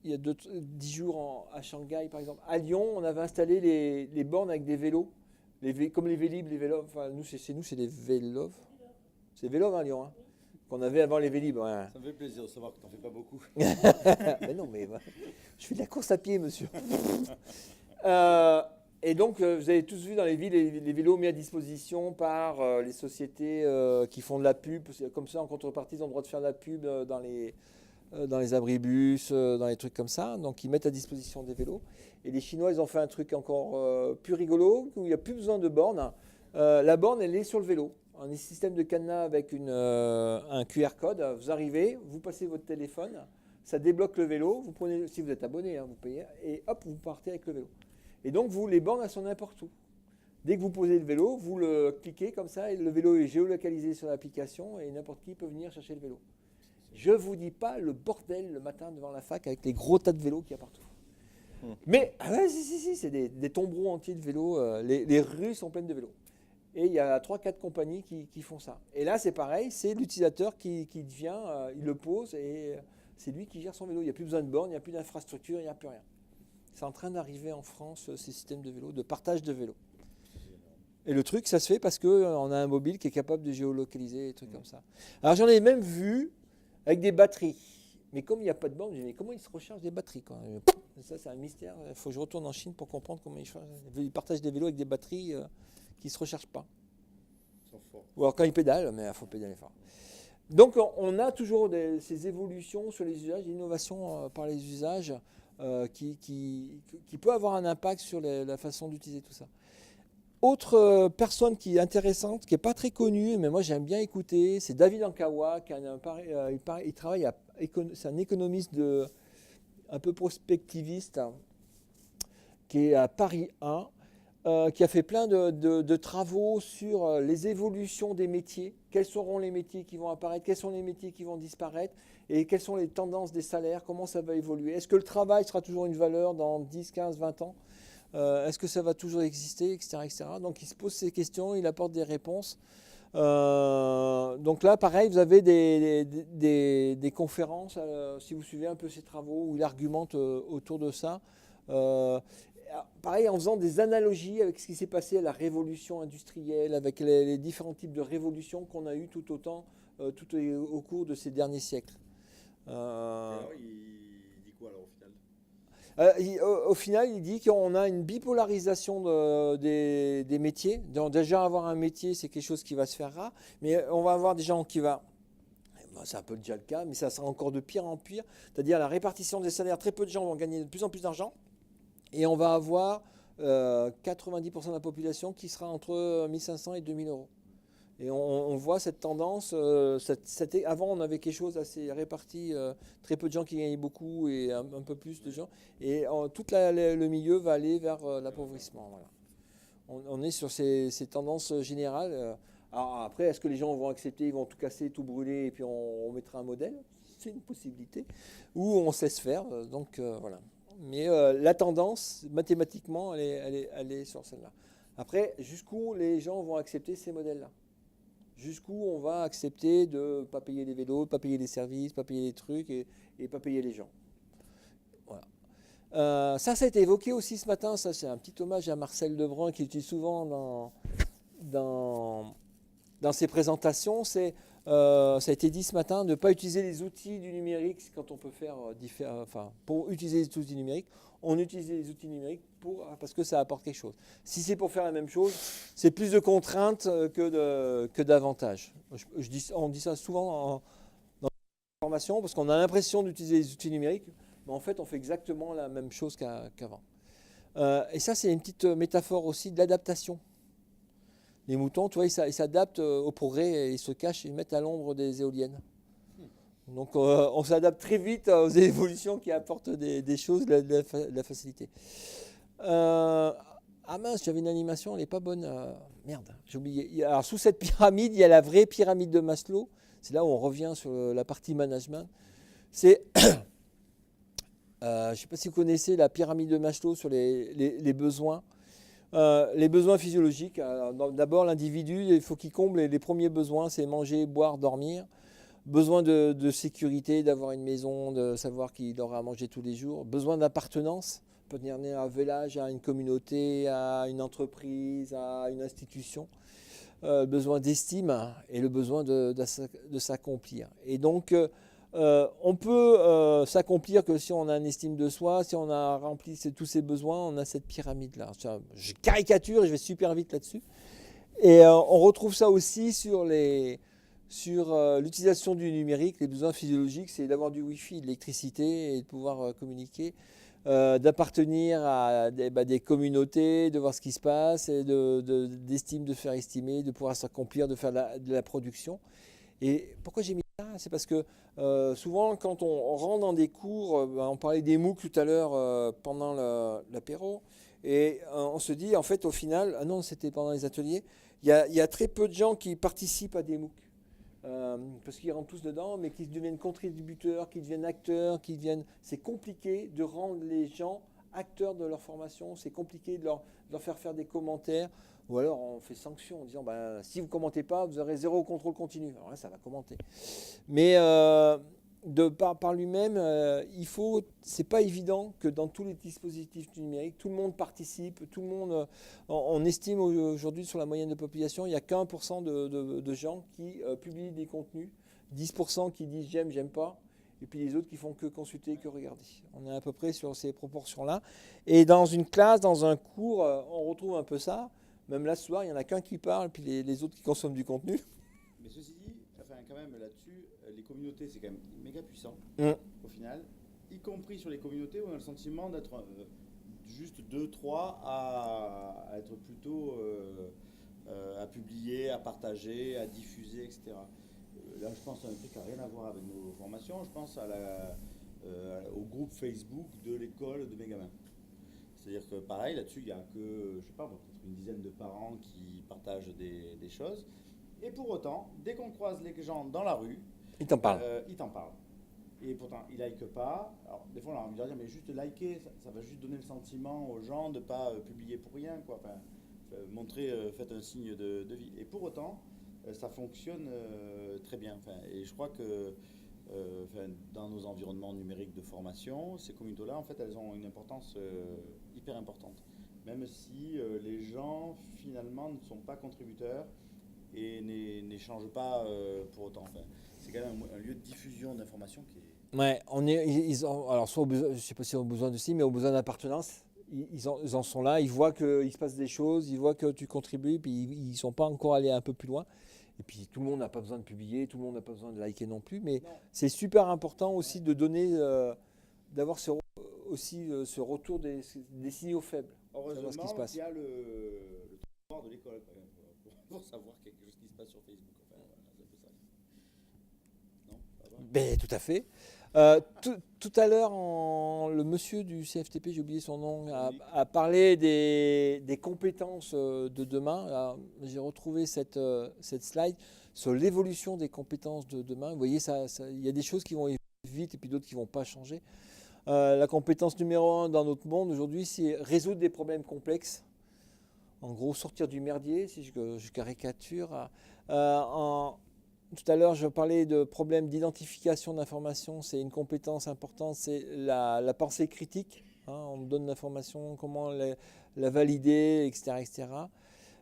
il y a 10 jours à Shanghai par exemple. À Lyon, on avait installé les bornes avec des vélos, comme les Vélib, les Vélov. Enfin, chez nous, c'est des Vélov. C'est Vélov à Lyon, hein, qu'on avait avant les Vélib. Ouais. Ça me fait plaisir de savoir que tu n'en fais pas beaucoup. Mais non, mais je fais de la course à pied, monsieur. Et donc, vous avez tous vu dans les villes les vélos mis à disposition par les sociétés qui font de la pub. Comme ça, en contrepartie, ils ont le droit de faire de la pub dans les abribus, dans les trucs comme ça. Donc, ils mettent à disposition des vélos. Et les Chinois, ils ont fait un truc encore plus rigolo, où il n'y a plus besoin de borne. La borne, elle est sur le vélo. un système de cadenas avec un QR code. Vous arrivez, vous passez votre téléphone, ça débloque le vélo. Vous prenez, si vous êtes abonné, hein, vous payez, et hop, vous partez avec le vélo. Et donc, les bornes, elles sont n'importe où. Dès que vous posez le vélo, vous le cliquez comme ça, et le vélo est géolocalisé sur l'application, et n'importe qui peut venir chercher le vélo. Je ne vous dis pas le bordel le matin devant la fac avec les gros tas de vélos qu'il y a partout. Mais, ah ouais, si, c'est des tombereaux entiers de vélos. Les rues sont pleines de vélos. Et il y a 3-4 compagnies qui font ça. Et là, c'est pareil, c'est l'utilisateur qui vient, il le pose, et c'est lui qui gère son vélo. Il n'y a plus besoin de borne, il n'y a plus d'infrastructure, il n'y a plus rien. C'est en train d'arriver en France, ces systèmes de vélos, de partage de vélos. Et le truc, ça se fait parce qu'on a un mobile qui est capable de géolocaliser, des trucs comme ça. Alors, j'en ai même vu avec des batteries. Mais comme il n'y a pas de borne, je me dis, mais comment ils se rechargent des batteries, quoi. Ça, c'est un mystère. Il faut que je retourne en Chine pour comprendre comment ils partagent des vélos avec des batteries qui ne se rechargent pas. Ou alors quand ils pédalent, mais il faut pédaler fort. Donc, on a toujours ces évolutions sur les usages, l'innovation par les usages qui peut avoir un impact sur la façon d'utiliser tout ça. Autre personne qui est intéressante, qui n'est pas très connue, mais moi j'aime bien écouter, c'est David Ankawa, il travaille c'est un économiste un peu prospectiviste, hein, qui est à Paris 1, qui a fait plein de travaux sur les évolutions des métiers, quels seront les métiers qui vont apparaître, quels sont les métiers qui vont disparaître, et quelles sont les tendances des salaires, comment ça va évoluer. Est-ce que le travail sera toujours une valeur dans 10, 15, 20 ans ? Est-ce que ça va toujours exister, etc., etc. Donc il se pose ces questions, il apporte des réponses. Donc là, pareil, vous avez des conférences, si vous suivez un peu ses travaux, où il argumente autour de ça. Pareil, en faisant des analogies avec ce qui s'est passé à la révolution industrielle, avec les différents types de révolutions qu'on a eues tout au cours de ces derniers siècles. Alors, il dit quoi alors au final ? Au final, il dit qu'on a une bipolarisation des métiers. Donc, déjà, avoir un métier, c'est quelque chose qui va se faire rare. Mais on va avoir des gens qui vont... c'est un peu déjà le cas, mais ça sera encore de pire en pire. C'est-à-dire la répartition des salaires. Très peu de gens vont gagner de plus en plus d'argent. Et on va avoir 90% de la population qui sera entre 1 500 et 2 000 euros. Et on voit cette tendance. Avant, on avait quelque chose assez réparti, très peu de gens qui gagnaient beaucoup et un peu plus de gens. Et tout le milieu va aller vers l'appauvrissement. Voilà. On est sur ces tendances générales. Alors après, est-ce que les gens vont accepter, ils vont tout casser, tout brûler et puis on mettra un modèle ? C'est une possibilité. Ou on se laisse faire. Donc voilà. Mais la tendance, mathématiquement, elle est sur celle-là. Après, jusqu'où les gens vont accepter ces modèles-là ? Jusqu'où on va accepter de ne pas payer les vélos, de ne pas payer les services, de ne pas payer les trucs et de ne pas payer les gens. Voilà. Ça a été évoqué aussi ce matin. Ça, c'est un petit hommage à Marcel Lebrun qui utilise souvent dans ses présentations. Ça a été dit ce matin, de ne pas utiliser les outils du numérique quand on peut faire pour utiliser les outils numériques. On utilise les outils numériques parce que ça apporte quelque chose. Si c'est pour faire la même chose, c'est plus de contraintes que d'avantages. On dit ça souvent dans la formation parce qu'on a l'impression d'utiliser les outils numériques, mais en fait, on fait exactement la même chose qu'avant. Et ça, c'est une petite métaphore aussi de l'adaptation. Les moutons, tu vois, ils s'adaptent au progrès et ils se cachent, ils mettent à l'ombre des éoliennes. Donc on s'adapte très vite aux évolutions qui apportent des choses, de la facilité. Mince, j'avais une animation, elle n'est pas bonne. Merde, j'ai oublié. Alors sous cette pyramide, il y a la vraie pyramide de Maslow. C'est là où on revient sur la partie management. C'est, je ne sais pas si vous connaissez la pyramide de Maslow sur les besoins. Les besoins physiologiques. D'abord, l'individu, il faut qu'il comble les premiers besoins, c'est manger, boire, dormir. Besoin de sécurité, d'avoir une maison, de savoir qu'il aura à manger tous les jours. Besoin d'appartenance, peut tenir à un village, à une communauté, à une entreprise, à une institution. Besoin d'estime et le besoin de s'accomplir. Et donc, on peut s'accomplir que si on a une estime de soi, si on a rempli tous ses besoins, on a cette pyramide-là. Je caricature et je vais super vite là-dessus. Et on retrouve ça aussi sur l'utilisation du numérique. Les besoins physiologiques, c'est d'avoir du Wi-Fi, de l'électricité et de pouvoir communiquer. d'appartenir à des communautés, de voir ce qui se passe, et d'estime, de faire estimer, de pouvoir s'accomplir, de faire de la production. Et pourquoi j'ai mis ça? C'est parce que souvent, quand on rentre dans des cours, on parlait des MOOC tout à l'heure pendant l'apéro, et on se dit, en fait, au final, ah non, c'était pendant les ateliers, il y a très peu de gens qui participent à des MOOC. Parce qu'ils rentrent tous dedans, mais qu'ils deviennent contributeurs, qu'ils deviennent acteurs, qu'ils deviennent... C'est compliqué de rendre les gens acteurs de leur formation, c'est compliqué de leur faire des commentaires, ou alors on fait sanction en disant bah, si vous ne commentez pas, vous aurez 0 contrôle continu. Alors là, ça va commenter. Mais par lui-même, c'est pas évident que dans tous les dispositifs du numérique, tout le monde participe, tout le monde. On estime aujourd'hui sur la moyenne de population, il n'y a qu'1% de gens qui publient des contenus, 10% qui disent j'aime, j'aime pas, et puis les autres qui font que consulter, que regarder. On est à peu près sur ces proportions-là. Et dans une classe, dans un cours, on retrouve un peu ça. Même là, ce soir, il n'y en a qu'un qui parle, puis les autres qui consomment du contenu. Mais ceci dit, enfin, quand même là-dessus, les communautés, c'est quand même méga puissant au final, y compris sur les communautés où on a le sentiment d'être juste 2-3 à être plutôt à publier, à partager, à diffuser, etc. Là, je pense à un truc qui n'a rien à voir avec nos formations. Je pense au groupe Facebook de l'école de Megamin. C'est-à-dire que pareil, là-dessus, il n'y a que, je sais pas, peut-être une dizaine de parents qui partagent des choses. Et pour autant, dès qu'on croise les gens dans la rue, ils t'en parlent. Ils t'en parlent. Et pourtant, ils ne likent pas. Alors, des fois, on a envie de leur dire, mais juste liker, ça va juste donner le sentiment aux gens de ne pas publier pour rien, quoi. Enfin, faites un signe de vie. Et pour autant, ça fonctionne très bien. Enfin, et je crois que dans nos environnements numériques de formation, ces communautés-là, en fait, elles ont une importance hyper importante. Même si les gens, finalement, ne sont pas contributeurs et n'échangent pas pour autant. Enfin, c'est quand même un lieu de diffusion d'informations qui est... Ouais, ils ont, alors soit je ne sais pas si ils ont besoin de ci, mais au besoin d'appartenance. Ils en sont là, ils voient qu'il se passe des choses, ils voient que tu contribues, puis ils ne sont pas encore allés un peu plus loin. Et puis tout le monde n'a pas besoin de publier, tout le monde n'a pas besoin de liker non plus, mais c'est super important aussi de donner, d'avoir aussi ce retour des signaux faibles. Heureusement, ce qui se passe. il y a le trottoir de l'école quand même, pour savoir quelque chose qui se passe sur Facebook. Enfin, voilà, c'est un peu ça. Non, ça va. Ben, tout à fait. Tout à l'heure, le monsieur du CFTP, j'ai oublié son nom, a parlé des compétences de demain. J'ai retrouvé cette slide sur l'évolution des compétences de demain. Vous voyez, il y a des choses qui vont vite et puis d'autres qui ne vont pas changer. La compétence numéro 1 dans notre monde aujourd'hui, c'est résoudre des problèmes complexes. En gros, sortir du merdier, si je caricature. Tout à l'heure, je parlais de problèmes d'identification d'informations. C'est une compétence importante, c'est la pensée critique. On me donne l'information, comment la valider, etc. etc.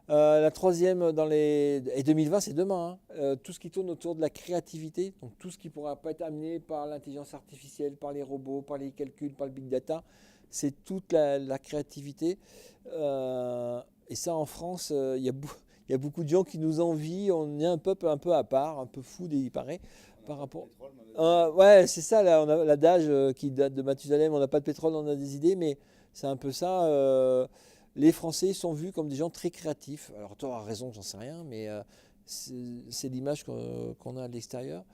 La troisième, et 2020, c'est demain, tout ce qui tourne autour de la créativité, donc tout ce qui ne pourra pas être amené par l'intelligence artificielle, par les robots, par les calculs, par le big data, c'est toute la créativité. Et ça, en France, il y a beaucoup de gens qui nous envient. On est un peuple un peu à part, un peu fou, il paraît, par rapport. Ouais, c'est ça, là, on a l'adage qui date de Mathusalem, on n'a pas de pétrole, on a des idées, mais c'est un peu ça. Les Français sont vus comme des gens très créatifs. Alors, tu auras raison, j'en sais rien, mais c'est l'image qu'on a à l'extérieur.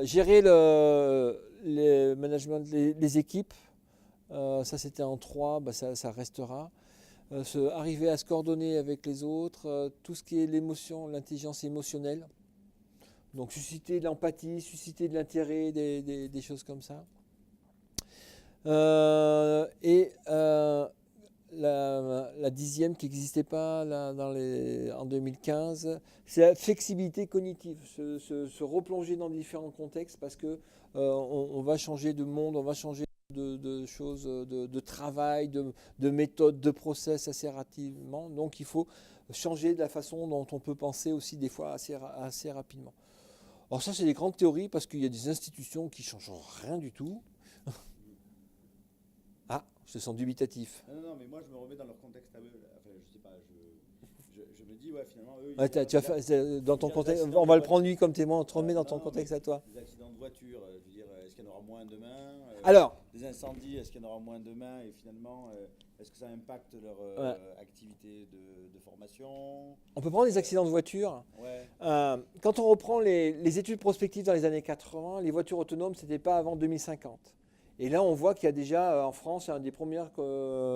Gérer le management, les équipes, ça c'était en 3, bah, ça restera. Arriver à se coordonner avec les autres, tout ce qui est l'émotion, l'intelligence émotionnelle. Donc susciter de l'empathie, susciter de l'intérêt, des choses comme ça. La 10e qui n'existait pas là, en 2015, c'est la flexibilité cognitive, se replonger dans différents contextes parce que on va changer de monde, on va changer de choses, de travail, de méthodes, de process assez rapidement. Donc il faut changer de la façon dont on peut penser aussi des fois assez rapidement. Alors ça c'est des grandes théories parce qu'il y a des institutions qui ne changent rien du tout. Ah, je te sens dubitatif. Non, mais moi je me remets dans leur contexte à eux. Enfin, je sais pas, je me dis, ouais, finalement, eux, Ouais, ils tu vas dans ton contexte, on va le prendre lui comme témoin, on te remet dans ton contexte à toi. des accidents de voiture, je veux dire, est-ce qu'il y en aura moins demain Alors, des incendies, est-ce qu'il y en aura moins demain et finalement, est-ce que ça impacte leur ouais, activité de formation on peut prendre les accidents de voiture. Ouais, Quand on reprend les études prospectives dans les années 80, les voitures autonomes, c'était pas avant 2050. Et là, on voit qu'il y a déjà en France un des premiers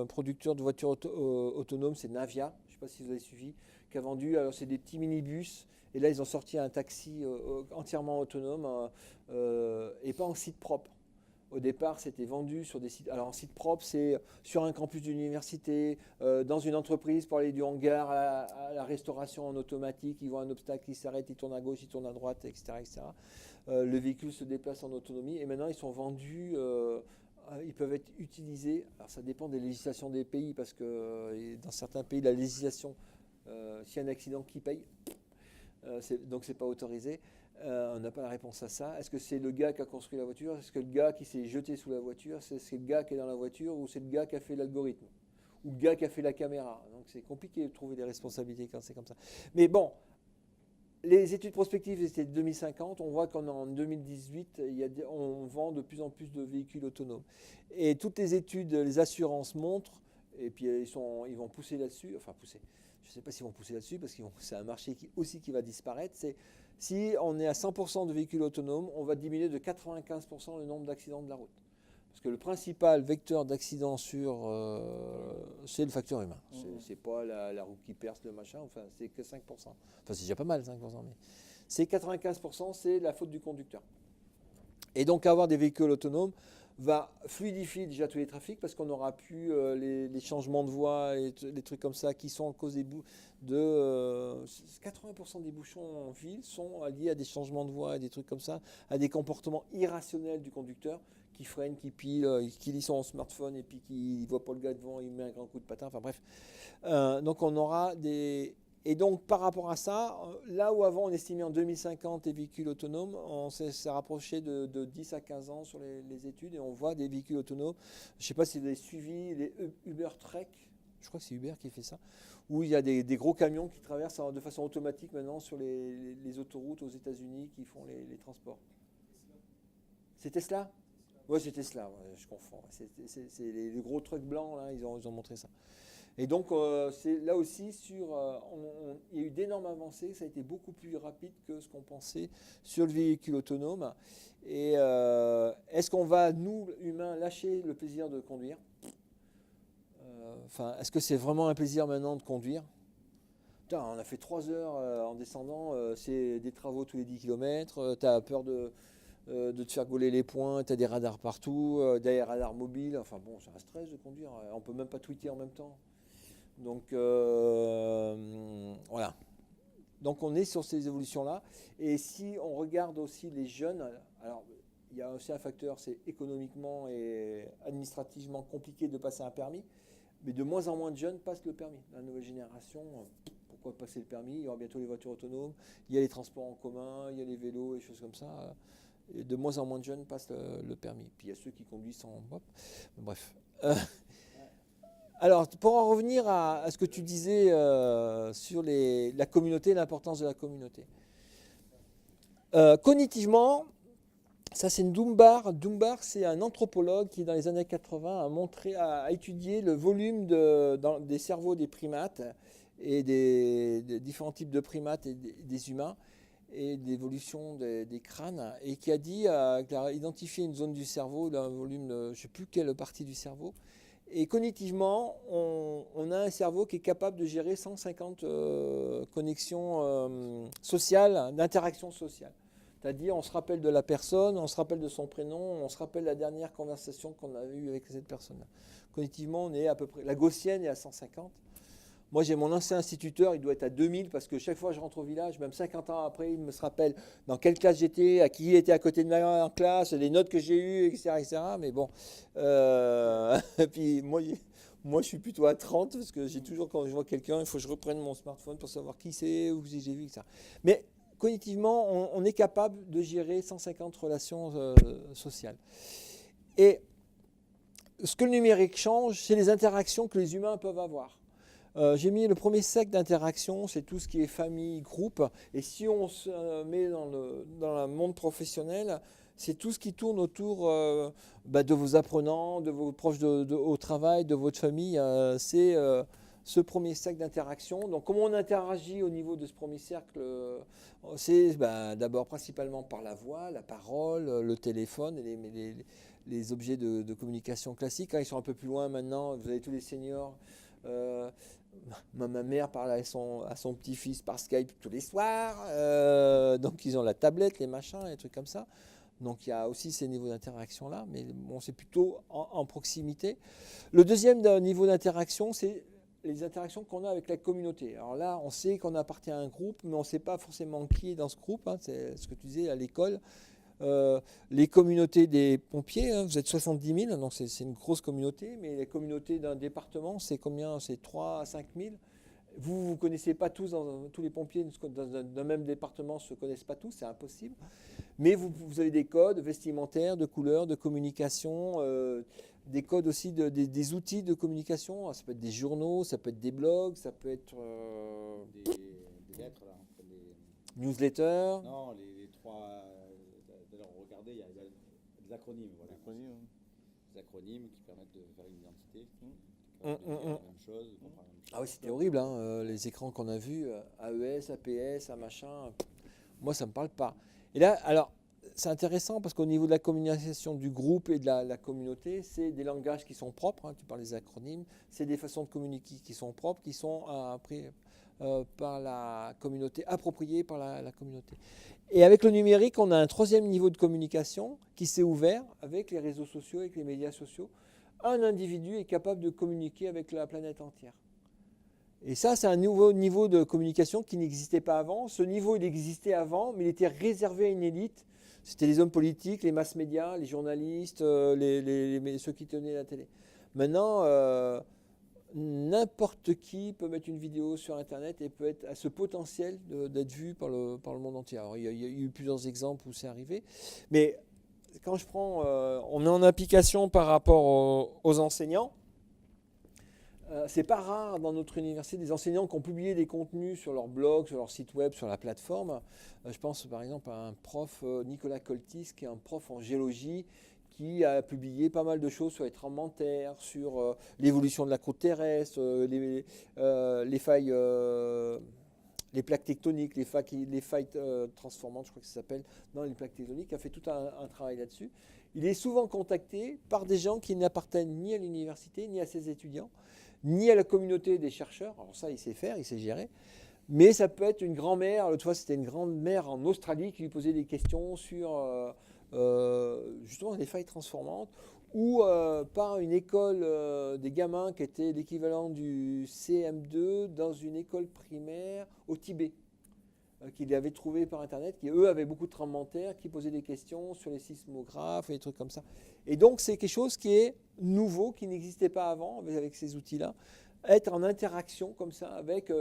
producteurs de voitures autonomes, c'est Navia. Je ne sais pas si vous avez suivi, qui a vendu. Alors, c'est des petits minibus. Et là, ils ont sorti un taxi entièrement autonome et pas en site propre. Au départ, c'était vendu sur des sites. Alors, en site propre, c'est sur un campus d'université, dans une entreprise pour aller du hangar à la restauration en automatique. Ils voient un obstacle, ils s'arrêtent, ils tournent à gauche, ils tournent à droite, etc. etc. Le véhicule se déplace en autonomie. Et maintenant, ils sont vendus. Ils peuvent être utilisés. Alors, ça dépend des législations des pays, parce que dans certains pays, la législation, s'il y a un accident, qui paye donc c'est pas autorisé. On n'a pas la réponse à ça. Est-ce que c'est le gars qui a construit la voiture? Est-ce que le gars qui s'est jeté sous la voiture, c'est le gars qui est dans la voiture, ou c'est le gars qui a fait l'algorithme, ou le gars qui a fait la caméra? Donc c'est compliqué de trouver des responsabilités quand c'est comme ça. Mais bon, les études prospectives, c'était 2050. On voit qu'en 2018, on vend de plus en plus de véhicules autonomes. Et toutes les études, les assurances montrent, et puis ils vont pousser là-dessus, enfin pousser. Je ne sais pas s'ils vont pousser là-dessus, parce que c'est un marché qui va disparaître. Si on est à 100% de véhicules autonomes, on va diminuer de 95% le nombre d'accidents de la route. Parce que le principal vecteur d'accident c'est le facteur humain. C'est pas la roue qui perce, le machin, enfin c'est que 5%. Enfin c'est déjà pas mal 5%, mais c'est 95%, c'est la faute du conducteur. Et donc avoir des véhicules autonomes va fluidifier déjà tous les trafics, parce qu'on n'aura plus les changements de voie et les trucs comme ça qui sont en cause des 80% des bouchons en ville sont liés à des changements de voie et des trucs comme ça, à des comportements irrationnels du conducteur qui freine, qui pile, qui lit son smartphone et puis qui ne voit pas le gars devant, il met un grand coup de patin, enfin bref. Donc on aura des... Et donc par rapport à ça, là où avant on estimait en 2050 les véhicules autonomes, on s'est rapproché de 10 à 15 ans sur les études, et on voit des véhicules autonomes. Je ne sais pas si vous avez suivi les Uber Trek, je crois que c'est Uber qui fait ça, où il y a des gros camions qui traversent de façon automatique maintenant sur les autoroutes aux États-Unis qui font les transports. C'est Tesla? Oui, c'est Tesla, ouais, je confonds. C'est les gros trucks blancs, là, ils ont montré ça. Et donc, c'est là aussi, il y a eu d'énormes avancées, ça a été beaucoup plus rapide que ce qu'on pensait sur le véhicule autonome. Et est-ce qu'on va, nous, humains, lâcher le plaisir de conduire? Est-ce que c'est vraiment un plaisir maintenant de conduire? Putain, on a fait 3 heures en descendant, c'est des travaux tous les 10 km, tu as peur de te faire gauler les poings, tu as des radars partout, des radars mobiles, enfin bon, c'est un stress de conduire, on peut même pas tweeter en même temps. Donc voilà. Donc on est sur ces évolutions-là. Et si on regarde aussi les jeunes, alors il y a aussi un facteur, c'est économiquement et administrativement compliqué de passer un permis, mais de moins en moins de jeunes passent le permis. La nouvelle génération, pourquoi passer le permis? Il y aura bientôt les voitures autonomes, il y a les transports en commun, il y a les vélos et choses comme ça. Et de moins en moins de jeunes passent le permis. Puis il y a ceux qui conduisent sans... Bref. Alors, pour en revenir à ce que tu disais sur la communauté, l'importance de la communauté. Cognitivement, ça c'est une Dunbar. Dunbar, c'est un anthropologue qui, dans les années 80, a étudié le volume des cerveaux des primates et des différents types de primates et des humains, et l'évolution des crânes, et qui a identifié une zone du cerveau, un volume de, je ne sais plus quelle partie du cerveau. Et cognitivement, on a un cerveau qui est capable de gérer 150 connexions sociales, d'interactions sociales. C'est-à-dire, on se rappelle de la personne, on se rappelle de son prénom, on se rappelle la dernière conversation qu'on a eue avec cette personne-là. Cognitivement, on est à peu près... La gaussienne est à 150. Moi, j'ai mon ancien instituteur, il doit être à 2000, parce que chaque fois que je rentre au village, même 50 ans après, il me se rappelle dans quelle classe j'étais, à qui il était à côté de moi en classe, les notes que j'ai eues, etc., etc. Mais bon, et puis moi, je suis plutôt à 30, parce que j'ai toujours, quand je vois quelqu'un, il faut que je reprenne mon smartphone pour savoir qui c'est, où j'ai vu, etc. Mais cognitivement, on est capable de gérer 150 relations sociales. Et ce que le numérique change, c'est les interactions que les humains peuvent avoir. J'ai mis le premier cercle d'interaction, c'est tout ce qui est famille, groupe. Et si on se met dans le monde professionnel, c'est tout ce qui tourne autour de vos apprenants, de vos proches au travail, de votre famille. C'est ce premier cercle d'interaction. Donc comment on interagit au niveau de ce premier cercle c'est d'abord principalement par la voix, la parole, le téléphone et les objets de communication classiques. Ils sont un peu plus loin maintenant, vous avez tous les seniors. Ma mère parle à son petit-fils par Skype tous les soirs. Donc ils ont la tablette, les machins, les trucs comme ça. Donc il y a aussi ces niveaux d'interaction-là, mais bon, c'est plutôt en proximité. Le deuxième niveau d'interaction, c'est les interactions qu'on a avec la communauté. Alors là, on sait qu'on appartient à un groupe, mais on ne sait pas forcément qui est dans ce groupe. C'est ce que tu disais à l'école. Les communautés des pompiers, vous êtes 70 000, donc c'est une grosse communauté, mais les communautés d'un département, c'est combien? C'est 3 à 5 000. Vous ne connaissez pas tous, tous les pompiers d'un même département ne se connaissent pas tous, c'est impossible. Mais vous avez des codes vestimentaires, de couleurs, de communication, des codes aussi, des outils de communication. Ça peut être des journaux, ça peut être des blogs, ça peut être des lettres, là. Newsletters. Non, les trois. D'ailleurs, regardez, il y a des acronymes. Voilà. Des acronymes qui permettent de faire une identité. La même chose, Ah oui, c'était horrible, les écrans qu'on a vus, AES, APS, machin. Moi, ça ne me parle pas. Et là, alors, c'est intéressant parce qu'au niveau de la communication du groupe et de la communauté, c'est des langages qui sont propres, tu parles des acronymes, c'est des façons de communiquer qui sont propres, qui sont après par la communauté, appropriées par la communauté. Et avec le numérique, on a un troisième niveau de communication qui s'est ouvert avec les réseaux sociaux, avec les médias sociaux. Un individu est capable de communiquer avec la planète entière. Et ça, c'est un nouveau niveau de communication qui n'existait pas avant. Ce niveau, il existait avant, mais il était réservé à une élite. C'était les hommes politiques, les mass médias, les journalistes, ceux qui tenaient la télé. Maintenant, n'importe qui peut mettre une vidéo sur Internet et peut être à ce potentiel d'être vu par le monde entier. Alors, il y a eu plusieurs exemples où c'est arrivé. Mais quand je prends, on est en application par rapport aux enseignants. C'est pas rare dans notre université des enseignants qui ont publié des contenus sur leur blog, sur leur site web, sur la plateforme. Je pense par exemple à un prof, Nicolas Coltis, qui est un prof en géologie, qui a publié pas mal de choses sur les tremblements de terre, sur l'évolution de la croûte terrestre, les failles, les plaques tectoniques, les failles transformantes, je crois que ça s'appelle, dans les plaques tectoniques, a fait tout un travail là-dessus. Il est souvent contacté par des gens qui n'appartiennent ni à l'université, ni à ses étudiants, ni à la communauté des chercheurs. Alors ça, il sait faire, il sait gérer. Mais ça peut être une grand-mère, l'autre fois c'était une grand-mère en Australie qui lui posait des questions sur justement les failles transformantes, ou par une école des gamins qui était l'équivalent du CM2 dans une école primaire au Tibet, qu'il avait trouvé par Internet, qui eux avaient beaucoup de tremblements de terre, qui posaient des questions sur les sismographes et des trucs comme ça. Et donc c'est quelque chose qui est nouveau, qui n'existait pas avant avec ces outils-là, être en interaction comme ça avec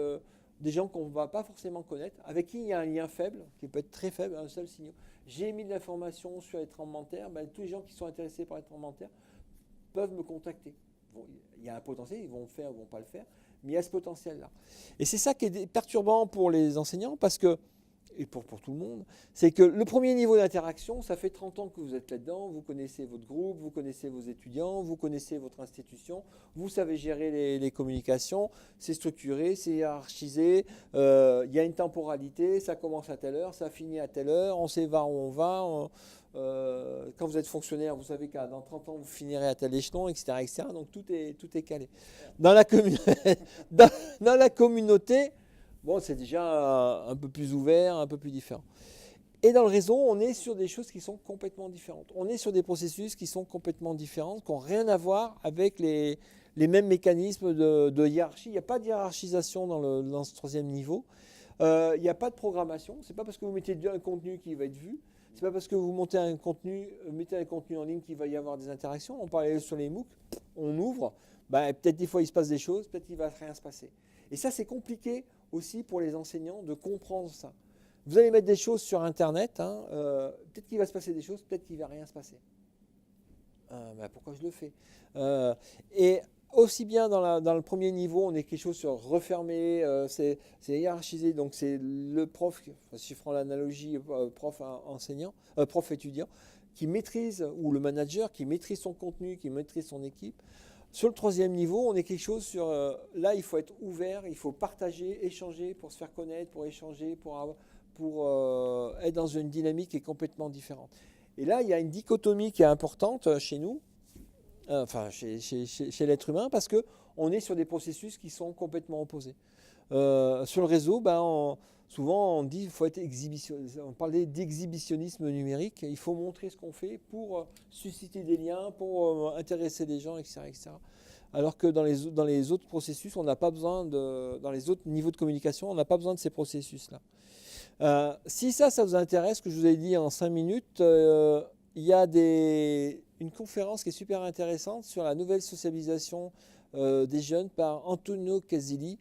des gens qu'on ne va pas forcément connaître, avec qui il y a un lien faible, qui peut être très faible, un seul signal. J'ai mis de l'information sur les tremblements de terre, tous les gens qui sont intéressés par les tremblements de terre peuvent me contacter. Bon, il y a un potentiel, ils vont le faire, ils ne vont pas le faire, mais il y a ce potentiel-là. Et c'est ça qui est perturbant pour les enseignants, parce que, et pour tout le monde, c'est que le premier niveau d'interaction, ça fait 30 ans que vous êtes là-dedans, vous connaissez votre groupe, vous connaissez vos étudiants, vous connaissez votre institution, vous savez gérer les communications, c'est structuré, c'est hiérarchisé, il y a une temporalité, ça commence à telle heure, ça finit à telle heure, on sait vers où on va. Quand vous êtes fonctionnaire, vous savez que dans 30 ans, vous finirez à tel échelon, etc. etc. Donc tout est calé. Dans la, dans la communauté, bon, c'est déjà un peu plus ouvert, un peu plus différent. Et dans le réseau, on est sur des choses qui sont complètement différentes. On est sur des processus qui sont complètement différents, qui n'ont rien à voir avec les mêmes mécanismes de hiérarchie. Il n'y a pas de hiérarchisation dans ce troisième niveau. Il n'y a pas de programmation. Ce n'est pas parce que vous mettez un contenu qui va être vu. Ce n'est pas parce que vous mettez un contenu en ligne qu'il va y avoir des interactions. On parlait sur les MOOC, on ouvre. Peut-être des fois il se passe des choses, peut-être qu'il ne va rien se passer. Et ça, c'est compliqué aussi pour les enseignants de comprendre ça. Vous allez mettre des choses sur Internet, peut-être qu'il va se passer des choses, peut-être qu'il ne va rien se passer. Pourquoi je le fais? Et aussi bien dans le premier niveau, on est quelque chose sur refermé, c'est hiérarchisé, donc c'est le prof, enfin, si je prends l'analogie prof enseignant, prof étudiant, qui maîtrise, ou le manager qui maîtrise son contenu, qui maîtrise son équipe. Sur le troisième niveau, on est quelque chose sur, là il faut être ouvert, il faut partager, échanger pour se faire connaître, pour échanger, pour être dans une dynamique qui est complètement différente. Et là, il y a une dichotomie qui est importante chez nous, enfin chez l'être humain, parce qu'on est sur des processus qui sont complètement opposés. Sur le réseau, souvent on dit qu'il faut être exhibitionniste. On parlait d'exhibitionnisme numérique. Il faut montrer ce qu'on fait pour susciter des liens, pour intéresser les gens, etc., etc. Alors que dans les autres processus, on n'a pas besoin dans les autres niveaux de communication, on n'a pas besoin de ces processus-là. Si ça vous intéresse, ce que je vous ai dit en 5 minutes, il y a une conférence qui est super intéressante sur la nouvelle socialisation des jeunes par Antonio Casilli,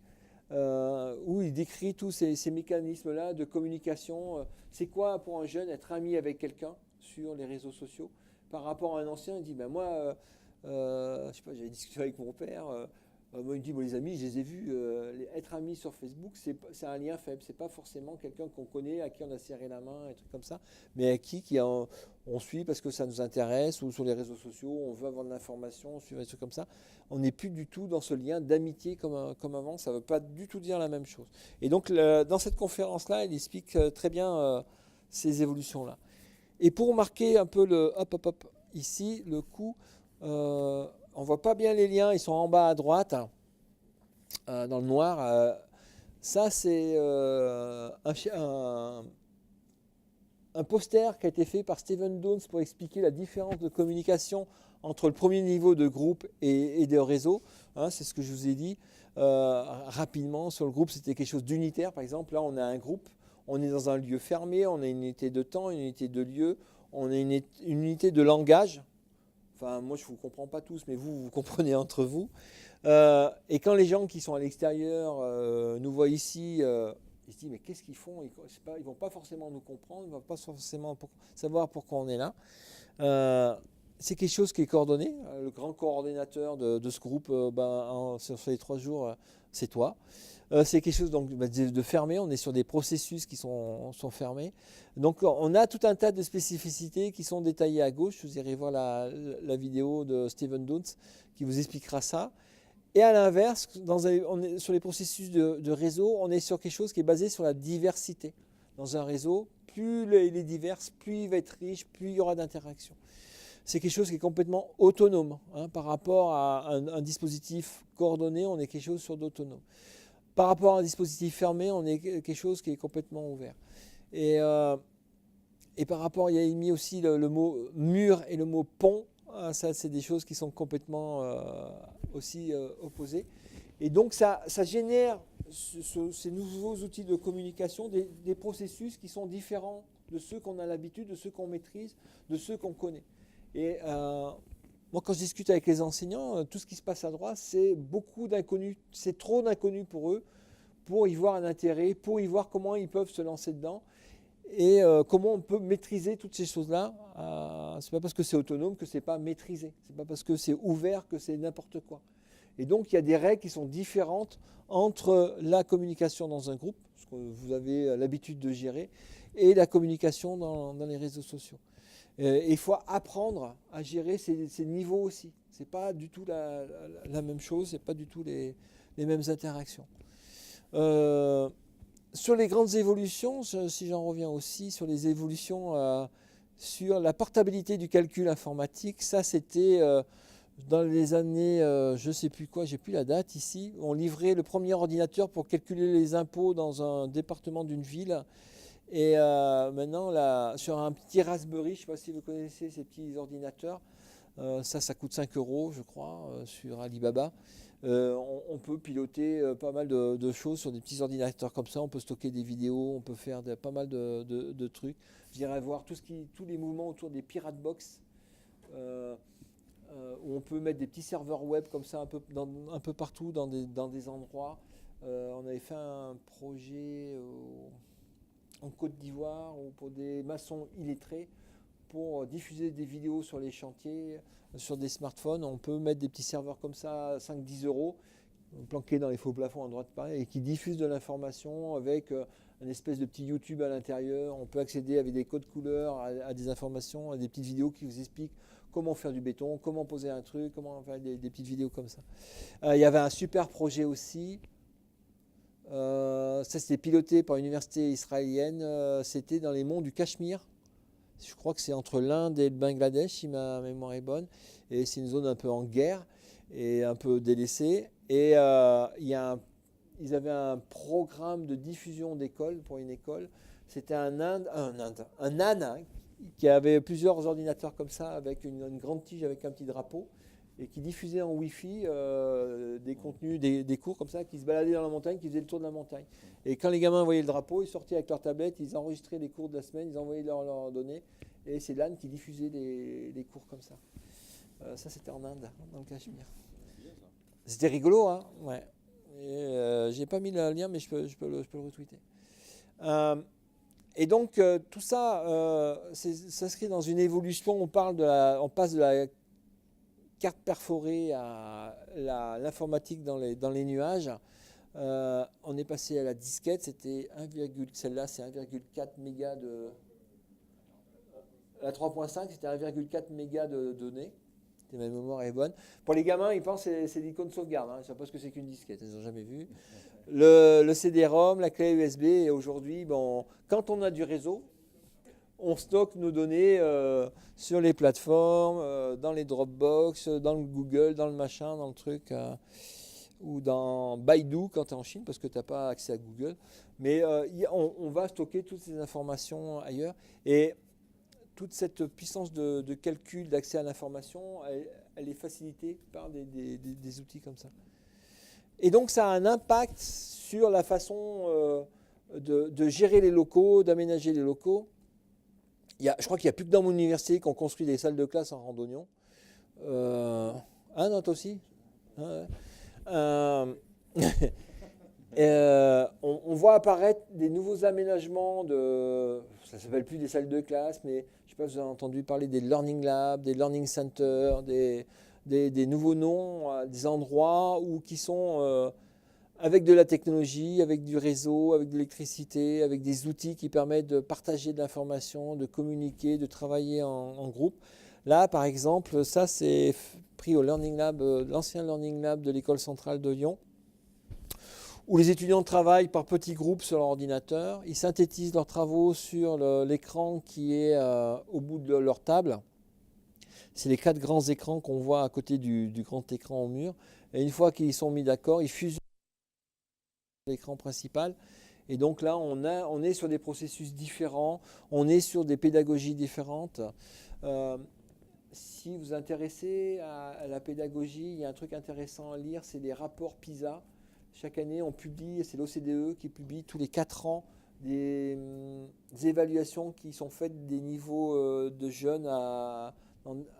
où il décrit tous ces mécanismes-là de communication. C'est quoi pour un jeune être ami avec quelqu'un sur les réseaux sociaux par rapport à un ancien? Il dit, ben moi, je sais pas, j'avais discuté avec mon père. Moi, il me dit, bon, les amis, je les ai vus. Être amis sur Facebook, c'est un lien faible. C'est pas forcément quelqu'un qu'on connaît, à qui on a serré la main, et trucs comme ça, mais à qui on suit parce que ça nous intéresse, ou sur les réseaux sociaux, on veut avoir de l'information, suivre des trucs comme ça. On n'est plus du tout dans ce lien d'amitié comme avant. Ça ne veut pas du tout dire la même chose. Et donc, dans cette conférence-là, il explique très bien ces évolutions-là. Et pour marquer un peu ici, le coup, on ne voit pas bien les liens, ils sont en bas à droite, dans le noir. Ça, c'est un poster qui a été fait par Stephen Downes pour expliquer la différence de communication entre le premier niveau de groupe et de réseau. C'est ce que je vous ai dit rapidement. Sur le groupe, c'était quelque chose d'unitaire. Par exemple, là, on a un groupe, on est dans un lieu fermé, on a une unité de temps, une unité de lieu, on a une unité de langage. Enfin, moi, je ne vous comprends pas tous, mais vous comprenez entre vous. Et quand les gens qui sont à l'extérieur nous voient ici, ils se disent, mais qu'est-ce qu'ils font? Ils ne vont pas forcément nous comprendre, ils ne vont pas forcément savoir pourquoi on est là. C'est quelque chose qui est coordonné. Le grand coordinateur de ce groupe, sur les 3 jours, c'est toi. C'est quelque chose donc, de fermé, on est sur des processus qui sont fermés. Donc on a tout un tas de spécificités qui sont détaillées à gauche. Vous irez voir la vidéo de Stephen Downes qui vous expliquera ça. Et à l'inverse, sur les processus de réseau, on est sur quelque chose qui est basé sur la diversité. Dans un réseau, plus il est divers, plus il va être riche, plus il y aura d'interactions. C'est quelque chose qui est complètement autonome. Par rapport à un dispositif coordonné, on est quelque chose sur d'autonome. Par rapport à un dispositif fermé, on est quelque chose qui est complètement ouvert. Et par rapport, il y a mis aussi le mot mur et le mot pont. Ça, c'est des choses qui sont complètement aussi opposées. Et donc, ça génère ces nouveaux outils de communication, des processus qui sont différents de ceux qu'on a l'habitude, de ceux qu'on maîtrise, de ceux qu'on connaît. Et moi, quand je discute avec les enseignants, tout ce qui se passe à droite, c'est beaucoup d'inconnus. C'est trop d'inconnus pour eux, pour y voir un intérêt, pour y voir comment ils peuvent se lancer dedans et comment on peut maîtriser toutes ces choses-là. C'est pas parce que c'est autonome que c'est pas maîtrisé. C'est pas parce que c'est ouvert que c'est n'importe quoi. Et donc, il y a des règles qui sont différentes entre la communication dans un groupe, ce que vous avez l'habitude de gérer, et la communication dans les réseaux sociaux. Il faut apprendre à gérer ces niveaux aussi. Ce n'est pas du tout la même chose, ce n'est pas du tout les mêmes interactions. Sur les grandes évolutions, si j'en reviens aussi, sur les évolutions sur la portabilité du calcul informatique, ça c'était dans les années, je ne sais plus quoi, j'ai plus la date ici, on livrait le premier ordinateur pour calculer les impôts dans un département d'une ville. Et maintenant, là, sur un petit Raspberry, je ne sais pas si vous connaissez ces petits ordinateurs, ça coûte 5 € je crois, sur Alibaba. On peut piloter pas mal de choses sur des petits ordinateurs comme ça. On peut stocker des vidéos, on peut faire pas mal de trucs. J'irai voir tous les mouvements autour des Pirate Box, où on peut mettre des petits serveurs web comme ça un peu partout dans des endroits. On avait fait un projet en Côte d'Ivoire ou pour des maçons illettrés pour diffuser des vidéos sur les chantiers, sur des smartphones. On peut mettre des petits serveurs comme ça, 5-10 euros, planqués dans les faux plafonds à droite pareil, et qui diffusent de l'information avec une espèce de petit YouTube à l'intérieur. On peut accéder avec des codes couleurs à des informations, à des petites vidéos qui vous expliquent comment faire du béton, comment poser un truc, comment faire des petites vidéos comme ça. Il y avait un super projet aussi. Ça, c'était piloté par une université israélienne. C'était dans les monts du Cachemire. Je crois que c'est entre l'Inde et le Bangladesh, si ma mémoire est bonne. Et c'est une zone un peu en guerre et un peu délaissée. Et ils avaient un programme de diffusion d'école pour une école. C'était un âne qui avait plusieurs ordinateurs comme ça, avec une grande tige avec un petit drapeau, et qui diffusait en Wi-Fi des contenus, des cours comme ça, qui se baladaient dans la montagne, qui faisaient le tour de la montagne. Et quand les gamins voyaient le drapeau, ils sortaient avec leur tablette, ils enregistraient les cours de la semaine, ils envoyaient leurs données, et c'est l'âne qui diffusait les cours comme ça. Ça, c'était en Inde, dans le Cachemire. C'était rigolo, hein, ouais. J'ai pas mis le lien, mais je peux le retweeter. Et donc, tout ça s'inscrit dans une évolution. On passe de la carte perforée à l'informatique dans les nuages. On est passé à la disquette. Celle-là, c'est 1,4 mégas de... La 3.5, c'était 1,4 mégas de données. Ma mémoire est bonne. Pour les gamins, ils pensent que c'est l'icône de sauvegarde. Ils ne savent pas ce que c'est qu'une disquette. Ils n'ont jamais vu. Le CD-ROM, la clé USB. Et aujourd'hui, quand on a du réseau, on stocke nos données sur les plateformes, dans les Dropbox, dans le Google, dans le machin, dans le truc, ou dans Baidu quand tu es en Chine, parce que tu n'as pas accès à Google. Mais on va stocker toutes ces informations ailleurs. Et toute cette puissance de calcul, d'accès à l'information, elle est facilitée par des outils comme ça. Et donc ça a un impact sur la façon de gérer les locaux, d'aménager les locaux. Je crois qu'il n'y a plus que dans mon université qu'on construit des salles de classe en randonnion. Ah non, toi aussi, on voit apparaître des nouveaux aménagements ça ne s'appelle plus des salles de classe, mais je ne sais pas si vous avez entendu parler des learning labs, des learning centers, des nouveaux noms, des endroits qui sont avec de la technologie, avec du réseau, avec de l'électricité, avec des outils qui permettent de partager de l'information, de communiquer, de travailler en groupe. Là, par exemple, ça c'est pris au Learning Lab, l'ancien Learning Lab de l'École centrale de Lyon, où les étudiants travaillent par petits groupes sur leur ordinateur. Ils synthétisent leurs travaux sur l'écran qui est au bout de leur table. C'est les 4 grands écrans qu'on voit à côté du grand écran au mur. Et une fois qu'ils sont mis d'accord, ils fusionnent l'écran principal. Et donc là, on est sur des processus différents, on est sur des pédagogies différentes. Si vous vous intéressez à la pédagogie, il y a un truc intéressant à lire, c'est les rapports PISA. Chaque année, on publie, c'est l'OCDE qui publie tous les 4 ans des évaluations qui sont faites des niveaux de jeunes dans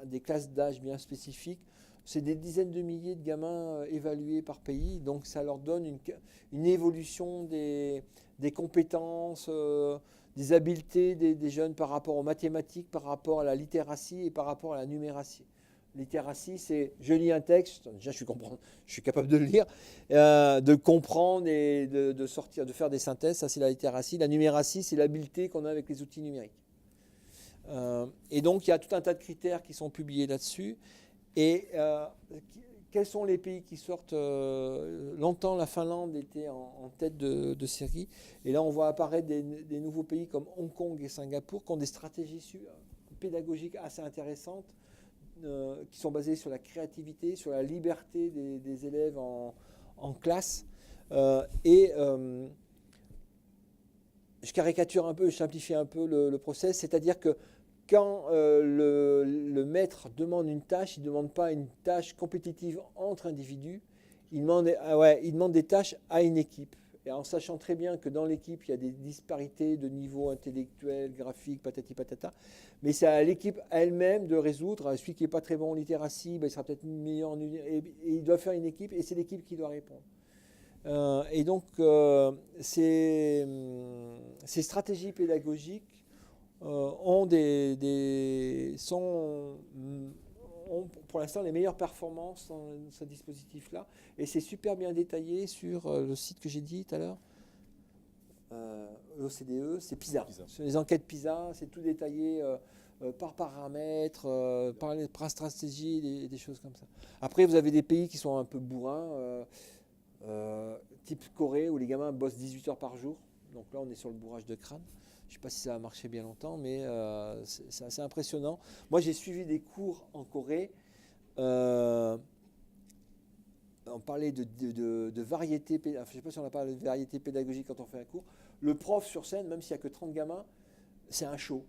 des classes d'âge bien spécifiques. C'est des dizaines de milliers de gamins évalués par pays, donc ça leur donne une évolution des compétences, des habiletés des jeunes par rapport aux mathématiques, par rapport à la littératie et par rapport à la numératie. Littératie, c'est je lis un texte, déjà je suis capable de le lire, de comprendre et de faire des synthèses, ça c'est la littératie. La numératie, c'est l'habileté qu'on a avec les outils numériques. Et donc il y a tout un tas de critères qui sont publiés là-dessus. Et quels sont les pays qui sortent longtemps, la Finlande était en tête de série. Et là, on voit apparaître des nouveaux pays comme Hong Kong et Singapour qui ont des stratégies pédagogiques assez intéressantes, qui sont basées sur la créativité, sur la liberté des élèves en classe. Je caricature un peu, je simplifie un peu le process, c'est-à-dire que quand le maître demande une tâche, il ne demande pas une tâche compétitive entre individus, il demande des tâches à une équipe. Et en sachant très bien que dans l'équipe, il y a des disparités de niveau intellectuel, graphique, patati patata, mais c'est à l'équipe elle-même de résoudre. Celui qui n'est pas très bon en littératie, il sera peut-être meilleur en... Et il doit faire une équipe, et c'est l'équipe qui doit répondre. Et donc, ces stratégies pédagogiques, ont pour l'instant les meilleures performances dans ce dispositif-là. Et c'est super bien détaillé sur le site que j'ai dit tout à l'heure. L'OCDE, c'est PISA. Sur les enquêtes PISA, c'est tout détaillé par paramètre, par stratégie, des choses comme ça. Après, vous avez des pays qui sont un peu bourrins, type Corée, où les gamins bossent 18 heures par jour. Donc là, on est sur le bourrage de crâne. Je ne sais pas si ça a marché bien longtemps, mais c'est assez impressionnant. Moi, j'ai suivi des cours en Corée. On parlait de variété, je ne sais pas si on a parlé de variété pédagogique quand on fait un cours. Le prof sur scène, même s'il n'y a que 30 gamins, c'est un show,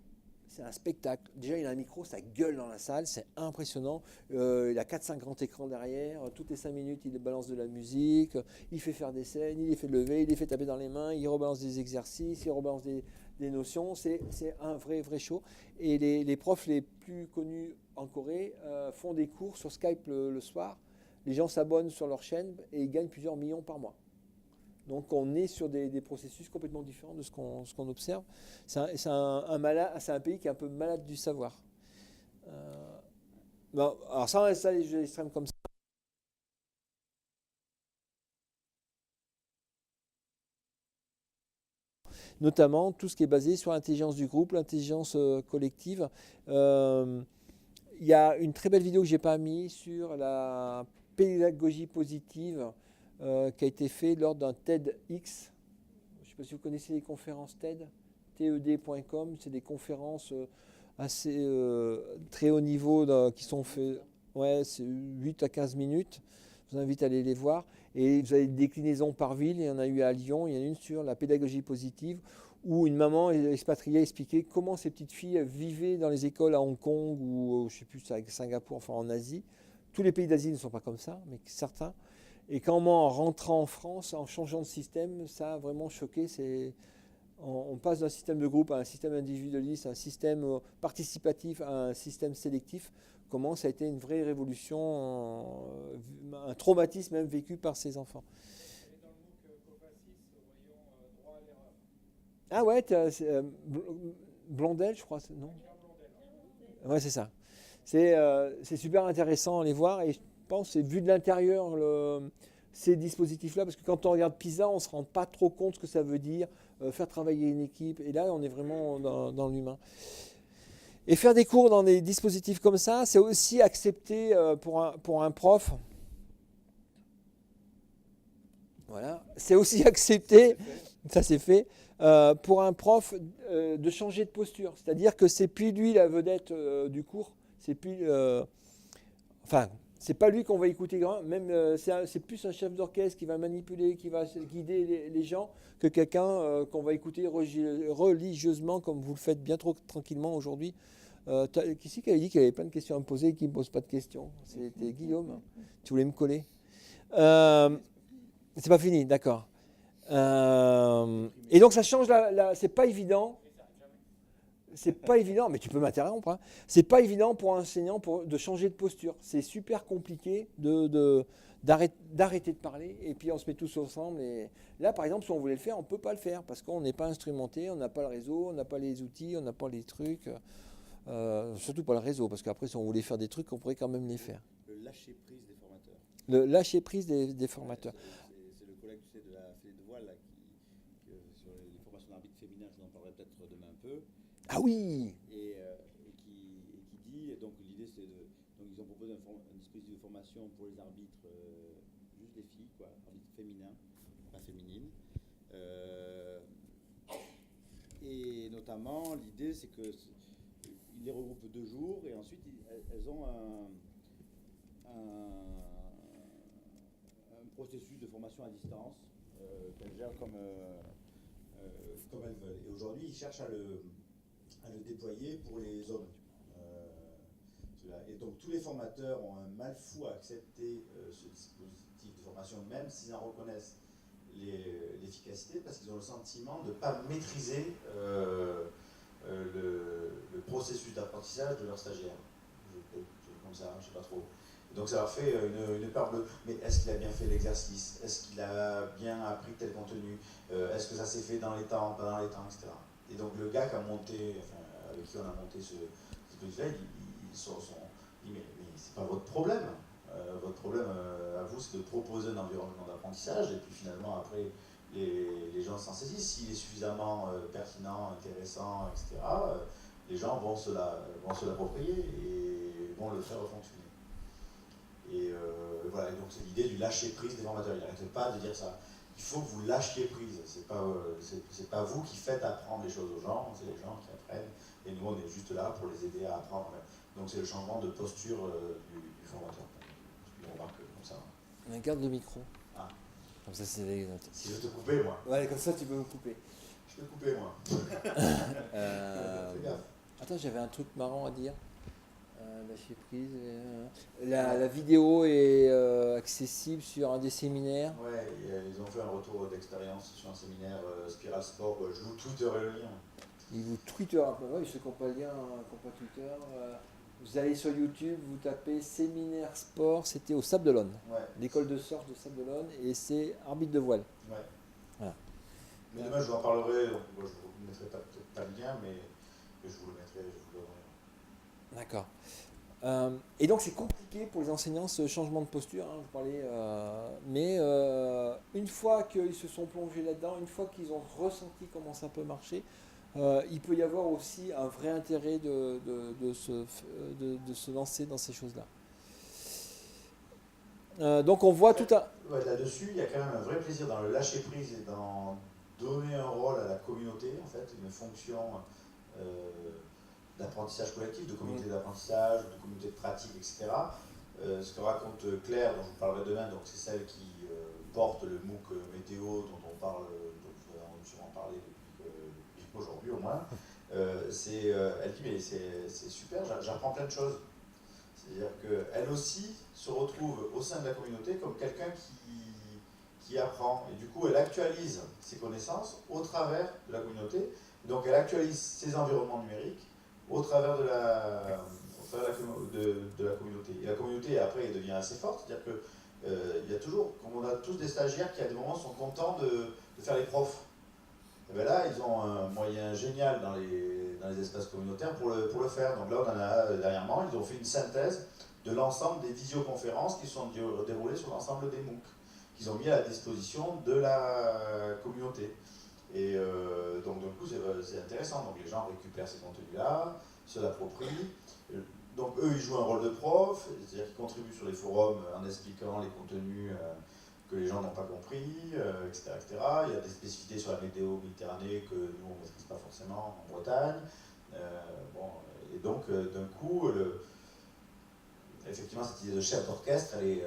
c'est un spectacle. Déjà, il a un micro, ça gueule dans la salle, c'est impressionnant. Il a 4-5 grands écrans derrière, toutes les 5 minutes, il balance de la musique, il fait faire des scènes, il les fait lever, il les fait taper dans les mains, il rebalance des exercices, il rebalance des notions. C'est un vrai show. Et les profs les plus connus en Corée font des cours sur Skype le soir. Les gens s'abonnent sur leur chaîne et ils gagnent plusieurs millions par mois. Donc on est sur des processus complètement différents de ce qu'on observe. C'est un pays qui est un peu malade du savoir. Bon, alors ça, les jeux extrêmes comme ça. Notamment tout ce qui est basé sur l'intelligence du groupe, l'intelligence collective. Il y a une très belle vidéo que je n'ai pas mise sur la pédagogie positive qui a été faite lors d'un TEDx. Je ne sais pas si vous connaissez les conférences TED, TED.com. C'est des conférences assez très haut niveau qui sont faites. Ouais, c'est 8 à 15 minutes. Je vous invite à aller les voir. Et vous avez des déclinaisons par ville. Il y en a eu à Lyon. Il y en a une sur la pédagogie positive où une maman expatriée expliquait comment ces petites filles vivaient dans les écoles à Hong Kong ou je ne sais plus, à Singapour, enfin en Asie. Tous les pays d'Asie ne sont pas comme ça, mais certains. Et comment en rentrant en France, en changeant de système, ça a vraiment choqué. On passe d'un système de groupe à un système individualiste, à un système participatif, à un système sélectif. Comment ça a été une vraie révolution, un traumatisme même vécu par ces enfants. Dans le MOOC Cofacis, voyons droit à l'erreur. Ah ouais, Blondel, je crois, non? Ouais, c'est ça. C'est super intéressant à les voir et je pense que c'est vu de l'intérieur ces dispositifs-là, parce que quand on regarde PISA, on ne se rend pas trop compte ce que ça veut dire, faire travailler une équipe, et là on est vraiment dans l'humain. Et faire des cours dans des dispositifs comme ça, c'est aussi accepté pour un prof. Voilà, c'est aussi accepté, ça c'est fait, pour un prof de changer de posture. C'est-à-dire que c'est plus lui la vedette du cours, c'est plus, c'est pas lui qu'on va écouter, même c'est plus un chef d'orchestre qui va manipuler, qui va guider les gens, que quelqu'un qu'on va écouter religieusement, comme vous le faites bien trop tranquillement aujourd'hui. Qui c'est qui avait dit qu'il avait plein de questions à me poser et qui ne me pose pas de questions? C'était Guillaume. Tu voulais me coller. C'est pas fini, d'accord. Et donc ça change c'est pas évident. C'est pas évident, mais tu peux m'interrompre. Hein. C'est pas évident pour un enseignant de changer de posture. C'est super compliqué d'arrêter de parler et puis on se met tous ensemble. Et là, par exemple, si on voulait le faire, on ne peut pas le faire parce qu'on n'est pas instrumenté, on n'a pas le réseau, on n'a pas les outils, on n'a pas les trucs. Surtout pas le réseau, parce qu'après, si on voulait faire des trucs, on pourrait quand même les faire. Le lâcher-prise des formateurs. Le lâcher-prise des formateurs. C'est le collègue de la Fédé de Voile là, sur les formations d'arbitre féminin, je vous en parlerai peut-être demain un peu. Ah oui. Et qui dit, donc l'idée c'est donc ils ont proposé un dispositif de formation pour les arbitres, juste les filles, quoi, arbitres féminins, pas féminines. Et notamment, l'idée c'est que ils les regroupent 2 jours et ensuite elles ont un processus de formation à distance qu'elles gèrent comme elles veulent. Et aujourd'hui, ils cherchent à le déployer pour les hommes. Et donc tous les formateurs ont un mal fou à accepter ce dispositif de formation, même s'ils en reconnaissent l'efficacité, parce qu'ils ont le sentiment de ne pas maîtriser le processus d'apprentissage de leurs stagiaires. Comme ça, je ne sais pas trop. Donc ça leur fait une peur bleue. Mais est-ce qu'il a bien fait l'exercice? Est-ce qu'il a bien appris tel contenu? Est-ce que ça s'est fait dans les temps, pas dans les temps, etc. Et donc le gars qui a monté, avec qui on a monté ce dispositif-là, il dit mais c'est pas votre problème. Votre problème à vous, c'est de proposer un environnement d'apprentissage, et puis finalement, après, les gens s'en saisissent. S'il est suffisamment pertinent, intéressant, etc., les gens vont se l'approprier et vont le faire fonctionner. Et voilà, et donc c'est l'idée du lâcher prise des formateurs. Il n'arrête pas de dire ça. Il faut que vous lâchiez prise. C'est pas vous qui faites apprendre les choses aux gens, c'est les gens qui apprennent. Et nous, on est juste là pour les aider à apprendre. Donc c'est le changement de posture du formateur. On remarque comme ça. Garde le micro. Ah. Comme ça, c'est les notes. Si je te coupais, moi. Ouais, comme ça, tu peux me couper. Je peux couper, moi. Fais gaffe. Attends, j'avais un truc marrant à dire. Lâcher prise. La vidéo est accessible sur un des séminaires. Ouais, ils ont fait un retour d'expérience sur un séminaire Spiral Sport. Je vous tweeterai le lien. Ils vous Twitter un peu. Ceux qui n'ont pas le lien, qui n'ont pas Twitter. Vous allez sur YouTube, vous tapez séminaire sport. C'était au Sable d'Olonne. Ouais. L'école de surf de Sable d'Olonne. Et c'est arbitre de voile. Ouais. Voilà. Mais demain, je vous en parlerai. Donc, moi, je ne vous mettrai peut-être pas le lien, mais je vous le mettrai, je vous le donnerai. D'accord. Et donc c'est compliqué pour les enseignants ce changement de posture, hein, je parlais, mais une fois qu'ils se sont plongés là-dedans, une fois qu'ils ont ressenti comment ça peut marcher, il peut y avoir aussi un vrai intérêt de se lancer dans ces choses-là. Donc on voit tout à... Ouais, là-dessus, il y a quand même un vrai plaisir dans le lâcher prise et dans donner un rôle à la communauté, en fait, une fonction d'apprentissage collectif, de communauté d'apprentissage, de communauté de pratique, etc. Ce que raconte Claire, dont je vous parlerai demain, donc c'est celle qui porte le MOOC météo dont on parle, dont vous avez sûrement parlé depuis aujourd'hui au moins. Elle dit mais c'est super, j'apprends plein de choses. C'est-à-dire qu'elle aussi se retrouve au sein de la communauté comme quelqu'un qui apprend. Et du coup, elle actualise ses connaissances au travers de la communauté. Et donc, elle actualise ses environnements numériques au travers de la communauté. Et la communauté, après, elle devient assez forte. C'est-à-dire qu'il y a toujours, comme on a tous des stagiaires qui, à des moments, sont contents de faire les profs. Et bien là, ils ont un moyen génial dans les espaces communautaires pour le faire. Donc là, on en a dernièrement, ils ont fait une synthèse de l'ensemble des visioconférences qui sont déroulées sur l'ensemble des MOOC, qu'ils ont mis à la disposition de la communauté. Et donc, du coup, c'est intéressant. Donc, les gens récupèrent ces contenus-là, se l'approprient. Donc, eux, ils jouent un rôle de prof, c'est-à-dire qu'ils contribuent sur les forums en expliquant les contenus que les gens n'ont pas compris, etc., etc. Il y a des spécificités sur la météo Méditerranée que nous, on ne maîtrise pas forcément en Bretagne. Et donc, d'un coup, effectivement, cette idée de chef d'orchestre, elle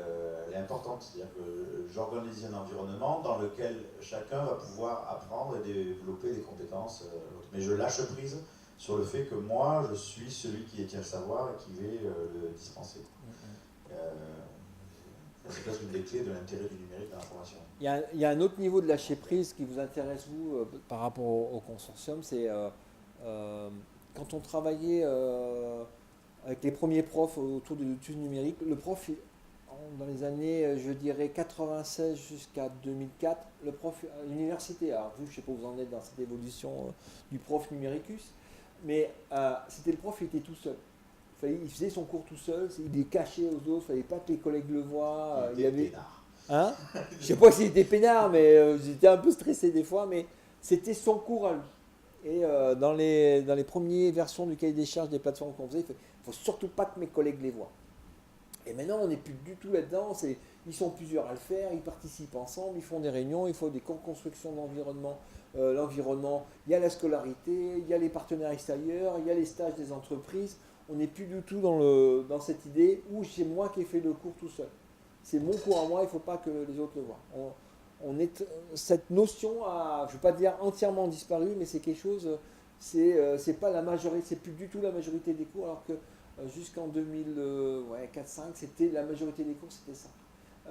est importante. C'est-à-dire que j'organise un environnement dans lequel chacun va pouvoir apprendre et développer des compétences. Mais je lâche prise sur le fait que moi, je suis celui qui détient le savoir et qui vais le dispenser. C'est peut-être une des clés de l'intérêt du numérique dans la formation. Il y a un autre niveau de lâcher prise qui vous intéresse, vous, par rapport au consortium, c'est quand on travaillait avec les premiers profs autour de l'étude numérique, le prof, dans les années, je dirais, 96 jusqu'à 2004, le prof à l'université, alors vous, je ne sais pas où vous en êtes dans cette évolution du prof numéricus, mais c'était le prof, il était tout seul. Il faisait son cours tout seul, il est caché aux autres, il ne fallait pas que les collègues le voient. Il était peinard. Hein, je ne sais pas s'il était peinard, mais j'étais un peu stressé des fois, mais c'était son cours à lui. Et dans les premières versions du cahier des charges des plateformes qu'on faisait, il ne faut surtout pas que mes collègues les voient. Et maintenant, on n'est plus du tout là-dedans. Ils sont plusieurs à le faire, ils participent ensemble, ils font des réunions, il faut des co-constructions d'environnement. L'environnement, il y a la scolarité, il y a les partenaires extérieurs, il y a les stages des entreprises. On n'est plus du tout dans cette idée où c'est moi qui ai fait le cours tout seul. C'est mon cours à moi, il ne faut pas que les autres le voient. Cette notion a, je ne veux pas dire entièrement disparu, mais c'est quelque chose, c'est pas la majorité, c'est plus du tout la majorité des cours, alors que jusqu'en 2004-5, c'était la majorité des cours, c'était ça.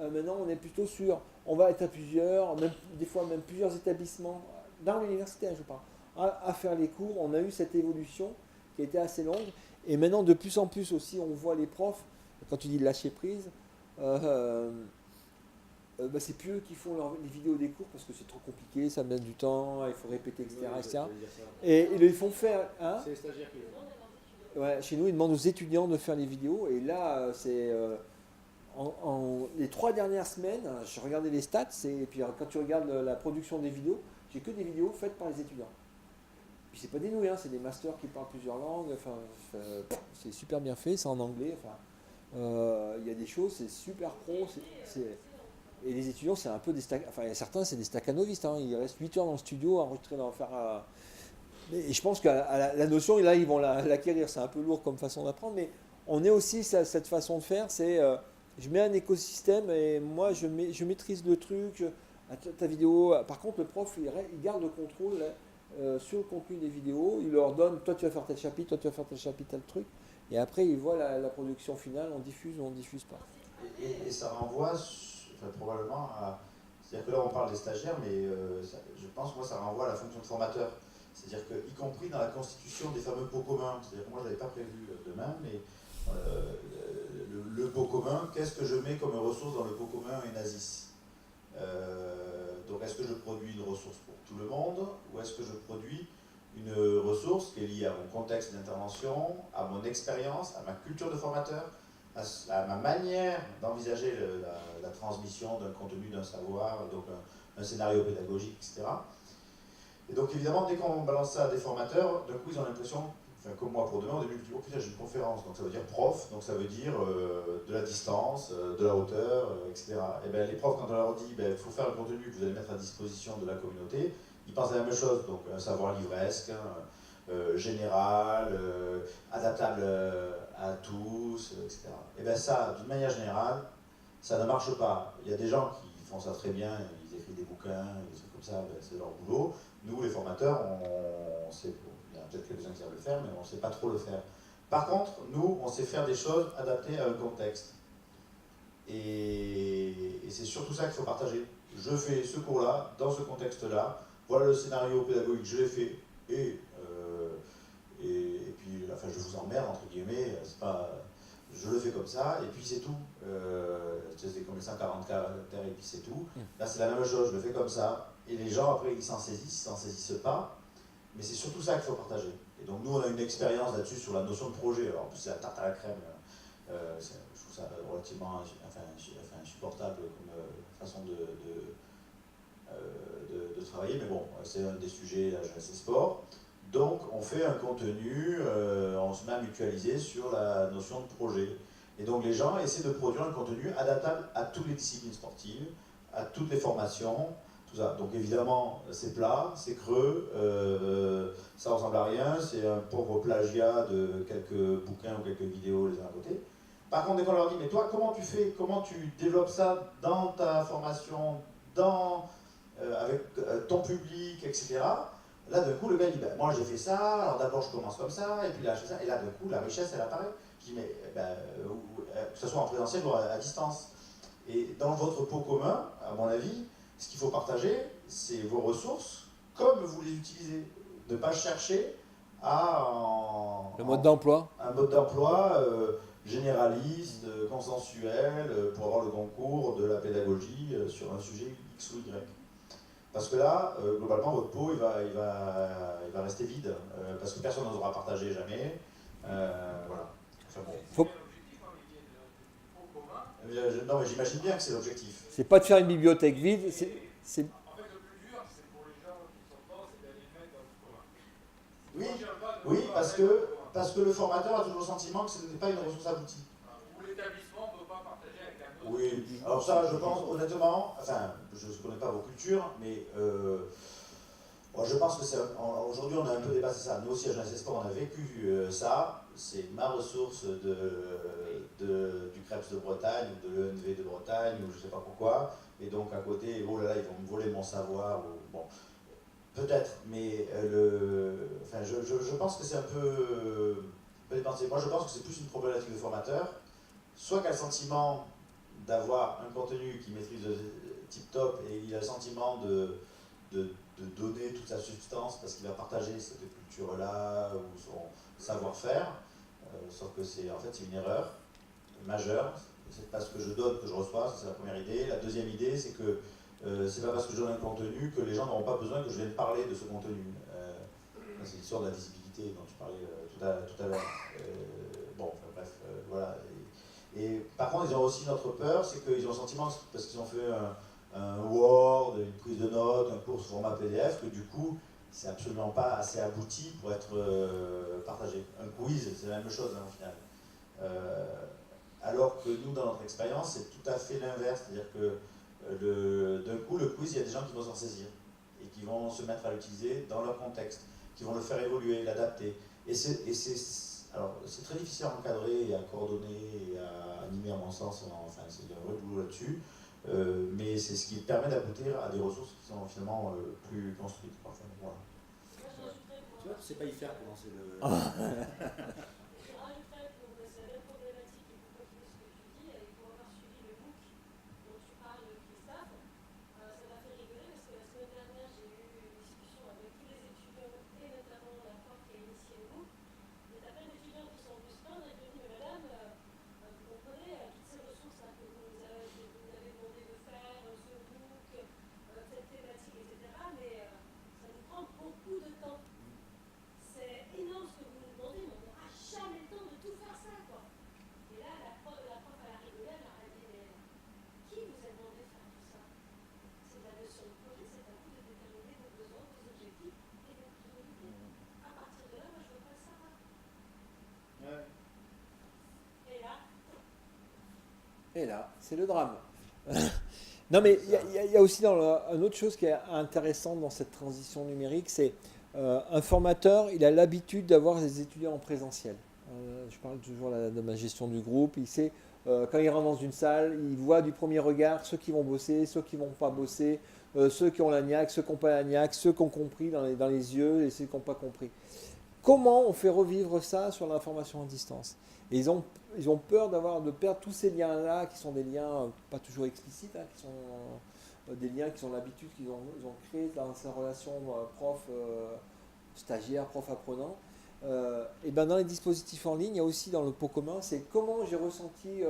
Maintenant, on est plutôt sur, on va être à plusieurs, même, des fois même plusieurs établissements, dans l'université, je parle, à faire les cours. On a eu cette évolution qui a été assez longue. Et maintenant, de plus en plus aussi, on voit les profs, quand tu dis lâcher prise, Bah, c'est plus eux qui font les vidéos des cours parce que c'est trop compliqué, ça met du temps, il faut répéter, etc. Oui, etc. j'allais dire ça. Et ils les font faire. Hein, C'est les stagiaires qui le font. ouais, chez nous, ils demandent aux étudiants de faire les vidéos. Et là, c'est. Les 3 dernières semaines, je regardais les stats, et puis quand tu regardes la production des vidéos, j'ai que des vidéos faites par les étudiants. Puis c'est pas des nouilles, hein, c'est des masters qui parlent plusieurs langues, c'est super bien fait, c'est en anglais, il y a des choses, c'est super pro, et les étudiants c'est un peu des certains c'est des staccanovistes, hein, ils restent 8 heures dans le studio à enregistrer, dans faire. Et je pense que la notion, là ils vont l'acquérir, c'est un peu lourd comme façon d'apprendre, mais on est aussi cette façon de faire, c'est je mets un écosystème et moi je maîtrise le truc, ta vidéo. Par contre, le prof il garde le contrôle sur le contenu des vidéos, il leur donne, toi tu vas faire tel chapitre, toi tu vas faire tel chapitre, tel truc, et après ils voient la production finale, on diffuse ou on diffuse pas. Et ça renvoie probablement à. C'est-à-dire que là on parle des stagiaires, mais je pense que moi ça renvoie à la fonction de formateur. C'est-à-dire que, y compris dans la constitution des fameux pots communs, c'est-à-dire que moi je n'avais pas prévu demain, mais le pot commun, qu'est-ce que je mets comme ressource dans le pot commun Enasis? Donc est-ce que je produis une ressource pour tout le monde, ou est-ce que je produis une ressource qui est liée à mon contexte d'intervention, à mon expérience, à ma culture de formateur, à ma manière d'envisager la transmission d'un contenu, d'un savoir, donc un scénario pédagogique, etc. Et donc évidemment, dès qu'on balance ça à des formateurs, d'un coup ils ont l'impression, enfin comme moi pour demain, au début je me dis oh putain j'ai une conférence, donc ça veut dire prof, donc ça veut dire de la distance, de la hauteur, etc. Et bien les profs, quand on leur dit il faut faire un contenu que vous allez mettre à disposition de la communauté, ils pensent à la même chose, donc un savoir livresque, général, adaptable à tous, etc. Et bien ça, d'une manière générale, ça ne marche pas. Il y a des gens qui font ça très bien, ils écrivent des bouquins, des trucs comme ça, c'est leur boulot. Nous, les formateurs, on sait, il y en a peut-être quelques-uns qui savent le faire, mais on ne sait pas trop le faire. Par contre, nous, on sait faire des choses adaptées à un contexte. Et c'est surtout ça qu'il faut partager. Je fais ce cours-là, dans ce contexte-là, voilà le scénario pédagogique, je l'ai fait, et puis, enfin, je vous emmerde, entre guillemets, c'est pas, je le fais comme ça, et puis c'est tout. C'est comme les 140 caractères, et puis c'est tout. Là, c'est la même chose, je le fais comme ça, et les gens, après, ils s'en saisissent pas, mais c'est surtout ça qu'il faut partager. Et donc, nous, on a une expérience là-dessus sur la notion de projet. Alors, en plus, c'est la tarte à la crème. Je trouve ça relativement insupportable comme façon de travailler, mais bon, c'est un des sujets à jeunesse et sport. Donc, on fait un contenu, on se met à mutualiser sur la notion de projet. Et donc, les gens essaient de produire un contenu adaptable à toutes les disciplines sportives, à toutes les formations, tout ça. Donc, évidemment, c'est plat, c'est creux, ça ressemble à rien, c'est un pauvre plagiat de quelques bouquins ou quelques vidéos les uns à côté. Par contre, dès qu'on leur dit, mais toi, comment tu fais, comment tu développes ça dans ta formation, avec ton public, etc. Là, d'un coup, le gars dit, ben, moi j'ai fait ça, alors d'abord je commence comme ça, et puis là je fais ça, et là, d'un coup, la richesse, elle apparaît. Je dis, mais que ce soit en présentiel ou à distance. Et dans votre pot commun, à mon avis, ce qu'il faut partager, c'est vos ressources, comme vous les utilisez. Ne pas chercher Le mode d'emploi. un mode d'emploi généraliste, consensuel, pour avoir le concours de la pédagogie sur un sujet X ou Y. Parce que là, globalement, votre pot, il va rester vide, parce que personne n'osera partager jamais. Voilà. Enfin, bon. Non, mais j'imagine bien que c'est l'objectif. C'est pas de faire une bibliothèque vide, c'est. En fait, le plus dur, c'est pour les gens qui sont pas, c'est d'aller mettre dans le commun. Oui, parce que le formateur a toujours le sentiment que ce n'est pas une ressource aboutie. Ou l'établissement ne peut pas partager avec un autre. Oui, alors ça, je pense honnêtement, enfin, je ne connais pas vos cultures, mais bon, je pense que aujourd'hui on a un peu dépassé ça. Nous aussi à Jeunesse et Sport, on a vécu ça. C'est ma ressource du CREPS de Bretagne ou de l'ENV de Bretagne ou je ne sais pas pourquoi. Et donc à côté, oh là là, ils vont me voler mon savoir. Bon, peut-être, mais enfin, je pense que c'est un peu dépensé. Moi, je pense que c'est plus une problématique de formateur. Soit qu'il a le sentiment d'avoir un contenu qu'il maîtrise tip top et il a le sentiment de donner toute sa substance parce qu'il va partager cette culture-là ou son savoir-faire, sauf que c'est en fait une erreur majeure. c'est parce que je donne que je reçois, ça c'est la première idée. La deuxième idée, c'est que c'est pas parce que je donne un contenu que les gens n'auront pas besoin que je vienne parler de ce contenu. C'est l'histoire de la visibilité dont tu parlais tout à l'heure. Bon, enfin, bref, voilà. Et par contre, ils ont aussi notre peur, c'est qu'ils ont le sentiment, parce qu'ils ont fait un Word, une prise de notes, un cours sous format PDF, que du coup, c'est absolument pas assez abouti pour être partagé. Un quiz, c'est la même chose hein, au final. Alors que nous, dans notre expérience, c'est tout à fait l'inverse. C'est-à-dire que d'un coup, le quiz, il y a des gens qui vont s'en saisir et qui vont se mettre à l'utiliser dans leur contexte, qui vont le faire évoluer, l'adapter. Et c'est très difficile à encadrer et à coordonner et à animer, à mon sens. Enfin, c'est un vrai boulot là-dessus. Mais c'est ce qui permet d'aboutir à des ressources qui sont finalement plus construites. Enfin, voilà. Tu vois, tu sais pas y faire pour lancer le. Je rajouterais que c'est la même problématique et pour continuer ce que tu dis, et pour avoir suivi le MOOC dont tu parles, Christophe, ça m'a fait rigoler parce que la semaine dernière, j'ai eu une discussion avec tous les étudiants et notamment la prof qui a initié le MOOC. Et t'as plein d'étudiants qui sont venus se plaindre et qui ont dit mais madame, vous comprenez toutes ces ressources là que vous avez demandé de faire, ce MOOC, cette thématique, etc. Mais ça nous prend beaucoup de temps. C'est énorme ce que vous nous demandez, mais on n'aura jamais le temps de tout faire ça, quoi. Et là, la prof elle a rigolé, elle a dit, mais qui vous a demandé de faire tout ça? C'est de la notion de projet, c'est à vous de déterminer vos besoins, vos objectifs et vos priorités. À partir de là, moi, je ne veux pas le savoir. Ouais. Et là, Et là, c'est le drame. Non, mais il y a aussi une autre chose qui est intéressante dans cette transition numérique, c'est un formateur, il a l'habitude d'avoir des étudiants en présentiel. Je parle toujours de ma gestion du groupe. Il sait, quand il rentre dans une salle, il voit du premier regard ceux qui vont bosser, ceux qui ne vont pas bosser, ceux qui ont la niaque, ceux qui n'ont pas la niaque, ceux qui ont compris dans les yeux et ceux qui n'ont pas compris. Comment on fait revivre ça sur l'information à distance? Et ils ont peur de perdre tous ces liens-là, qui sont des liens pas toujours explicites, hein, qui sont des liens qui sont l'habitude qu'ils ont créés dans sa relation prof-stagiaire, prof-apprenant. Et ben dans les dispositifs en ligne, il y a aussi dans le pot commun, c'est comment j'ai ressenti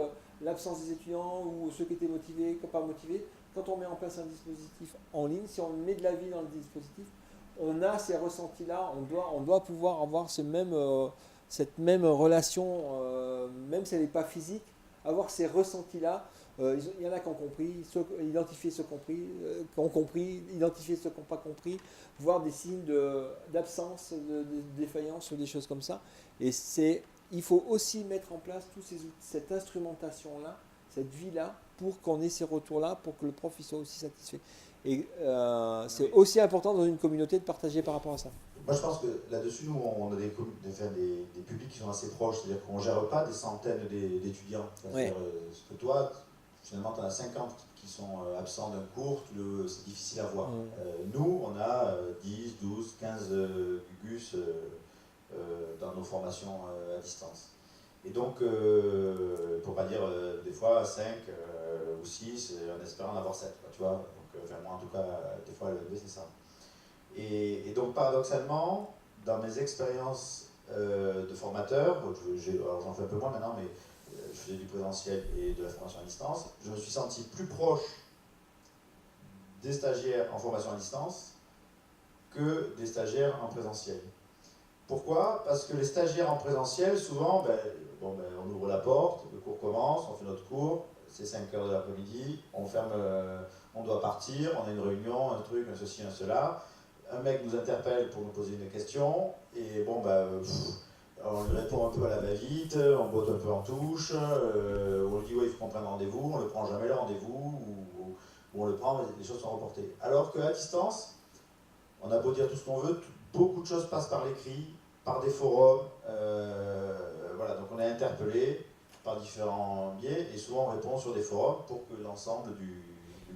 l'absence des étudiants ou ceux qui étaient motivés, pas motivés. Quand on met en place un dispositif en ligne, si on met de la vie dans le dispositif, on a ces ressentis-là, on doit pouvoir avoir cette même relation, même si elle n'est pas physique, avoir ces ressentis-là. Il y en a qui ont compris, identifier ceux qui ont compris, identifier ceux qui n'ont pas compris, voir des signes d'absence, de défaillance ou des choses comme ça. Et il faut aussi mettre en place cette instrumentation-là, cette vie-là, pour qu'on ait ces retours-là, pour que le prof il soit aussi satisfait. Et c'est aussi important dans une communauté de partager par rapport à ça. Moi, je pense que là-dessus, nous, on a des publics qui sont assez proches, c'est-à-dire qu'on ne gère pas des centaines d'étudiants. Ouais. Ce que toi, finalement, tu en as 50 qui sont absents d'un cours, c'est difficile à voir. Nous, on a 10, 12, 15 gugus dans nos formations à distance. Et donc, pour pas dire des fois 5 ou 6, en espérant en avoir 7, tu vois. Donc, enfin, moi, en tout cas, des fois, le c'est ça. Et donc, paradoxalement, dans mes expériences de formateur, alors j'en fais un peu moins maintenant, mais je faisais du présentiel et de la formation à distance, je me suis senti plus proche des stagiaires en formation à distance que des stagiaires en présentiel. Pourquoi? Parce que les stagiaires en présentiel, souvent, on ouvre la porte, le cours commence, on fait notre cours, c'est 5 heures de l'après-midi, on ferme, on doit partir, on a une réunion, un truc, un ceci, un cela. Un mec nous interpelle pour nous poser une question, et on lui répond un peu à la va-vite, on botte un peu en touche, on lui dit ouais, il faut qu'on prenne rendez-vous, on ne le prend jamais le rendez-vous, ou on le prend, mais les choses sont reportées. Alors qu'à distance, on a beau dire tout ce qu'on veut, beaucoup de choses passent par l'écrit, par des forums, voilà, donc on est interpellé par différents biais, et souvent on répond sur des forums pour que l'ensemble du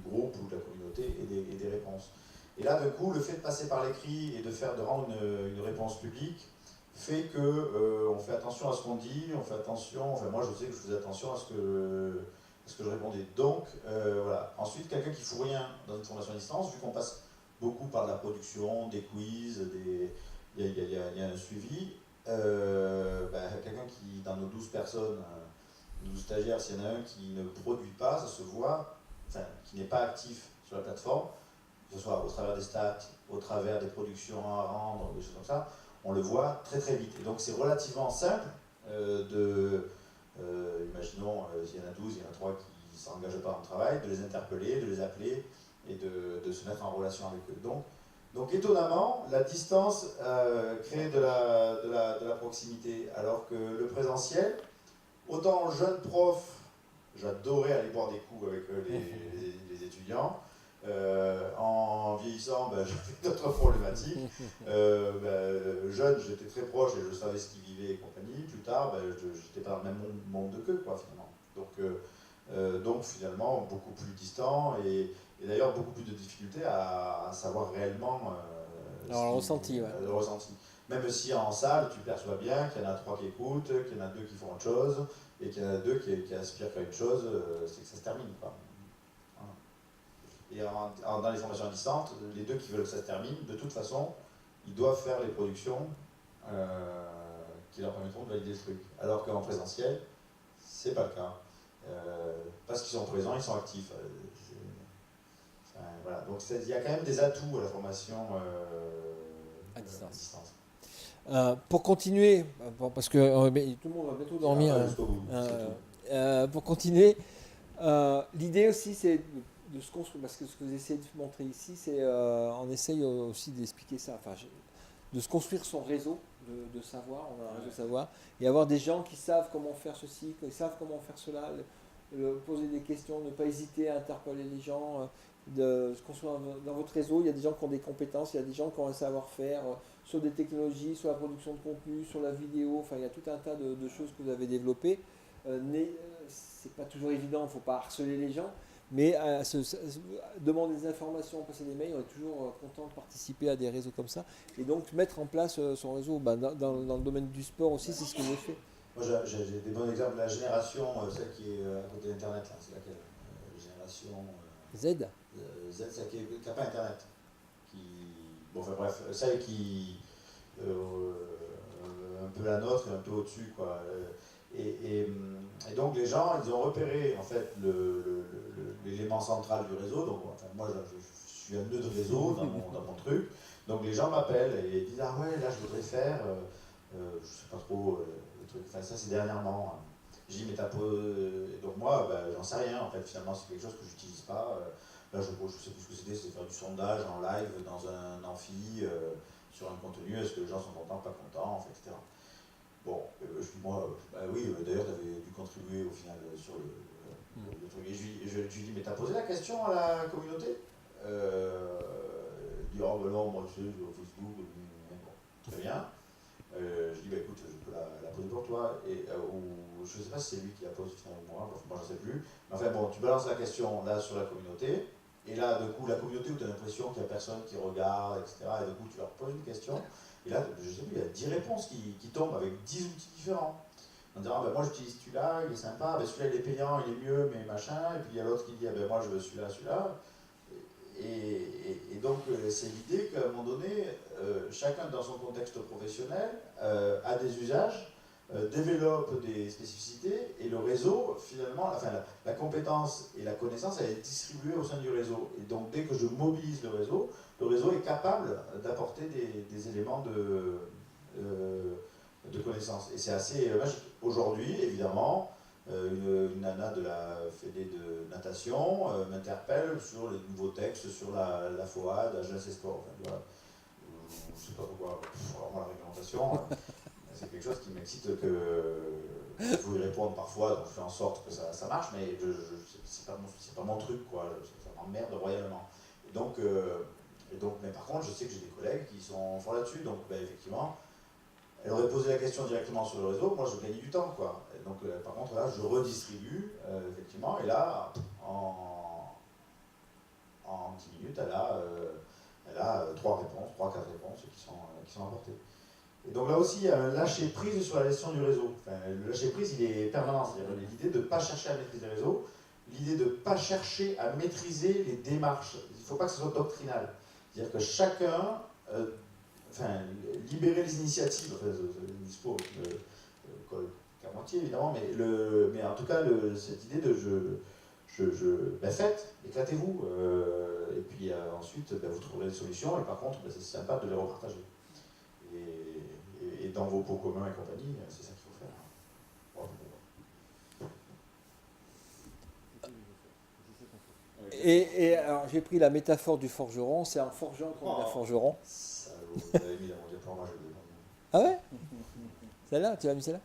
groupe ou de la communauté ait des réponses. Et là, d'un coup, le fait de passer par l'écrit et de rendre une réponse publique fait que on fait attention à ce qu'on dit, on fait attention, enfin moi je sais que je faisais attention à ce que je répondais. Donc, voilà. Ensuite, quelqu'un qui ne fout rien dans une formation à distance, vu qu'on passe beaucoup par la production, des quiz, il y a un suivi, quelqu'un qui, dans nos 12 personnes, 12 stagiaires, s'il y en a un qui ne produit pas, ça se voit, enfin, qui n'est pas actif sur la plateforme, que ce soit au travers des stats, au travers des productions à rendre, des choses comme ça, on le voit très très vite. Et donc c'est relativement simple imaginons, s'il y en a 12, il y en a 3 qui ne s'engagent pas en travail, de les interpeller, de les appeler et de se mettre en relation avec eux. Donc étonnamment, la distance crée de la proximité, alors que le présentiel, autant jeune prof, j'adorais aller boire des coups avec les étudiants. En vieillissant, j'avais d'autres problématiques. Jeune, j'étais très proche et je savais ce qu'ils vivaient et compagnie. Plus tard, je n'étais pas dans le même monde qu'eux, quoi, finalement. Donc finalement, beaucoup plus distant et d'ailleurs beaucoup plus de difficultés à savoir réellement le ressenti. Ouais. Le ressenti. Même si en salle, tu perçois bien qu'il y en a 3 qui écoutent, qu'il y en a 2 qui font autre chose et qu'il y en a 2 qui aspirent qu'à une chose, c'est que ça se termine, quoi. Et dans les formations à distance, les 2 qui veulent que ça se termine, de toute façon, ils doivent faire les productions qui leur permettront de valider le truc. Alors qu'en présentiel, c'est pas le cas. Parce qu'ils sont présents, ils sont actifs. Voilà. Donc il y a quand même des atouts à la formation à distance. Pour continuer, parce que tout le monde va bientôt dormir. Pour continuer, l'idée aussi c'est de se construire, parce que ce que vous essayez de montrer ici, c'est on essaye aussi d'expliquer ça, de se construire son réseau de savoir, on a un réseau de savoir, et avoir des gens qui savent comment faire ceci, qui savent comment faire cela, poser des questions, ne pas hésiter à interpeller les gens, de se construire dans votre réseau. Il y a des gens qui ont des compétences, il y a des gens qui ont un savoir-faire sur des technologies, sur la production de contenu, sur la vidéo, enfin il y a tout un tas de choses que vous avez développées. C'est pas toujours évident, il ne faut pas harceler les gens, mais demander des informations, passer des mails, on est toujours content de participer à des réseaux comme ça. Et donc mettre en place son réseau, dans le domaine du sport aussi, c'est ce que j'ai fait. Moi j'ai des bons exemples. La génération, celle qui est à côté d'Internet, c'est laquelle génération Z Z, celle qui n'a pas Internet. Celle qui un peu la nôtre et un peu au-dessus, quoi. Et donc les gens, ils ont repéré en fait l'élément central du réseau. Donc moi je suis un nœud de réseau dans mon truc. Donc les gens m'appellent et disent ah ouais, là je voudrais faire, je sais pas trop le truc. Enfin ça c'est dernièrement. Je dis mais t'as pas. Donc moi j'en sais rien en fait. Finalement c'est quelque chose que j'utilise pas. Là je sais plus ce que c'était faire du sondage en live dans un amphi sur un contenu. Est-ce que les gens sont contents, pas contents, enfin, etc. Bon, je dis moi, oui, d'ailleurs, tu avais dû contribuer au final sur le truc. Et je lui dis, mais t'as posé la question à la communauté Il dit, oh ben non, moi, tu sais, sur Facebook, bon, très bien. Je dis, écoute, je peux la poser pour toi. Ou je ne sais pas si c'est lui qui la pose finalement, moi, je ne sais plus. Mais enfin, bon, tu balances la question là sur la communauté. Et là, du coup, la communauté où tu as l'impression qu'il n'y a personne qui regarde, etc. Et du coup, tu leur poses une question. Et là, je sais plus, il y a 10 réponses qui tombent avec 10 outils différents. En disant, moi j'utilise celui-là, il est sympa, celui-là il est payant, il est mieux, mais machin. Et puis il y a l'autre qui dit, moi je veux celui-là. Et donc c'est l'idée qu'à un moment donné, chacun dans son contexte professionnel a des usages, développe des spécificités, et le réseau, finalement, la compétence et la connaissance, elle est distribuée au sein du réseau. Et donc dès que je mobilise le réseau est capable d'apporter des éléments de connaissance. Et c'est assez magique. Aujourd'hui, évidemment, une nana de la Fédé de natation m'interpelle sur les nouveaux textes sur la FOAD, Agence et Sport. Enfin, je ne sais pas pourquoi, vraiment la réglementation, c'est quelque chose qui m'excite il faut y répondre parfois, donc je fais en sorte que ça marche, mais c'est pas mon truc, quoi. Ça m'emmerde royalement. Et donc, mais par contre, je sais que j'ai des collègues qui sont forts là-dessus, donc effectivement, elle aurait posé la question directement sur le réseau, moi je gagne du temps, quoi. Et donc, par contre, là, je redistribue, effectivement, et là, en 10 minutes, elle a 3-4 réponses qui sont apportées. Et donc là aussi, il y a un lâcher-prise sur la gestion du réseau. Enfin, le lâcher-prise, il est permanent, c'est-à-dire l'idée de ne pas chercher à maîtriser le réseau, l'idée de ne pas chercher à maîtriser les démarches. Il ne faut pas que ce soit doctrinal. C'est-à-dire que chacun, libérer les initiatives, qu'à moitié évidemment, mais en tout cas, cette idée de faites, éclatez-vous, et puis ensuite, vous trouverez des solutions, et par contre, c'est sympa de les repartager. Et dans vos pots communs et compagnie, c'est ça qu'il faut faire. Bravo. Et alors, j'ai pris la métaphore du forgeron, c'est un forgeron contre un forgeron. Ça, vous l'avez mis dans mon diaporama, moi je l'ai mis. Ah ouais? Celle-là, tu l'as mis celle-là?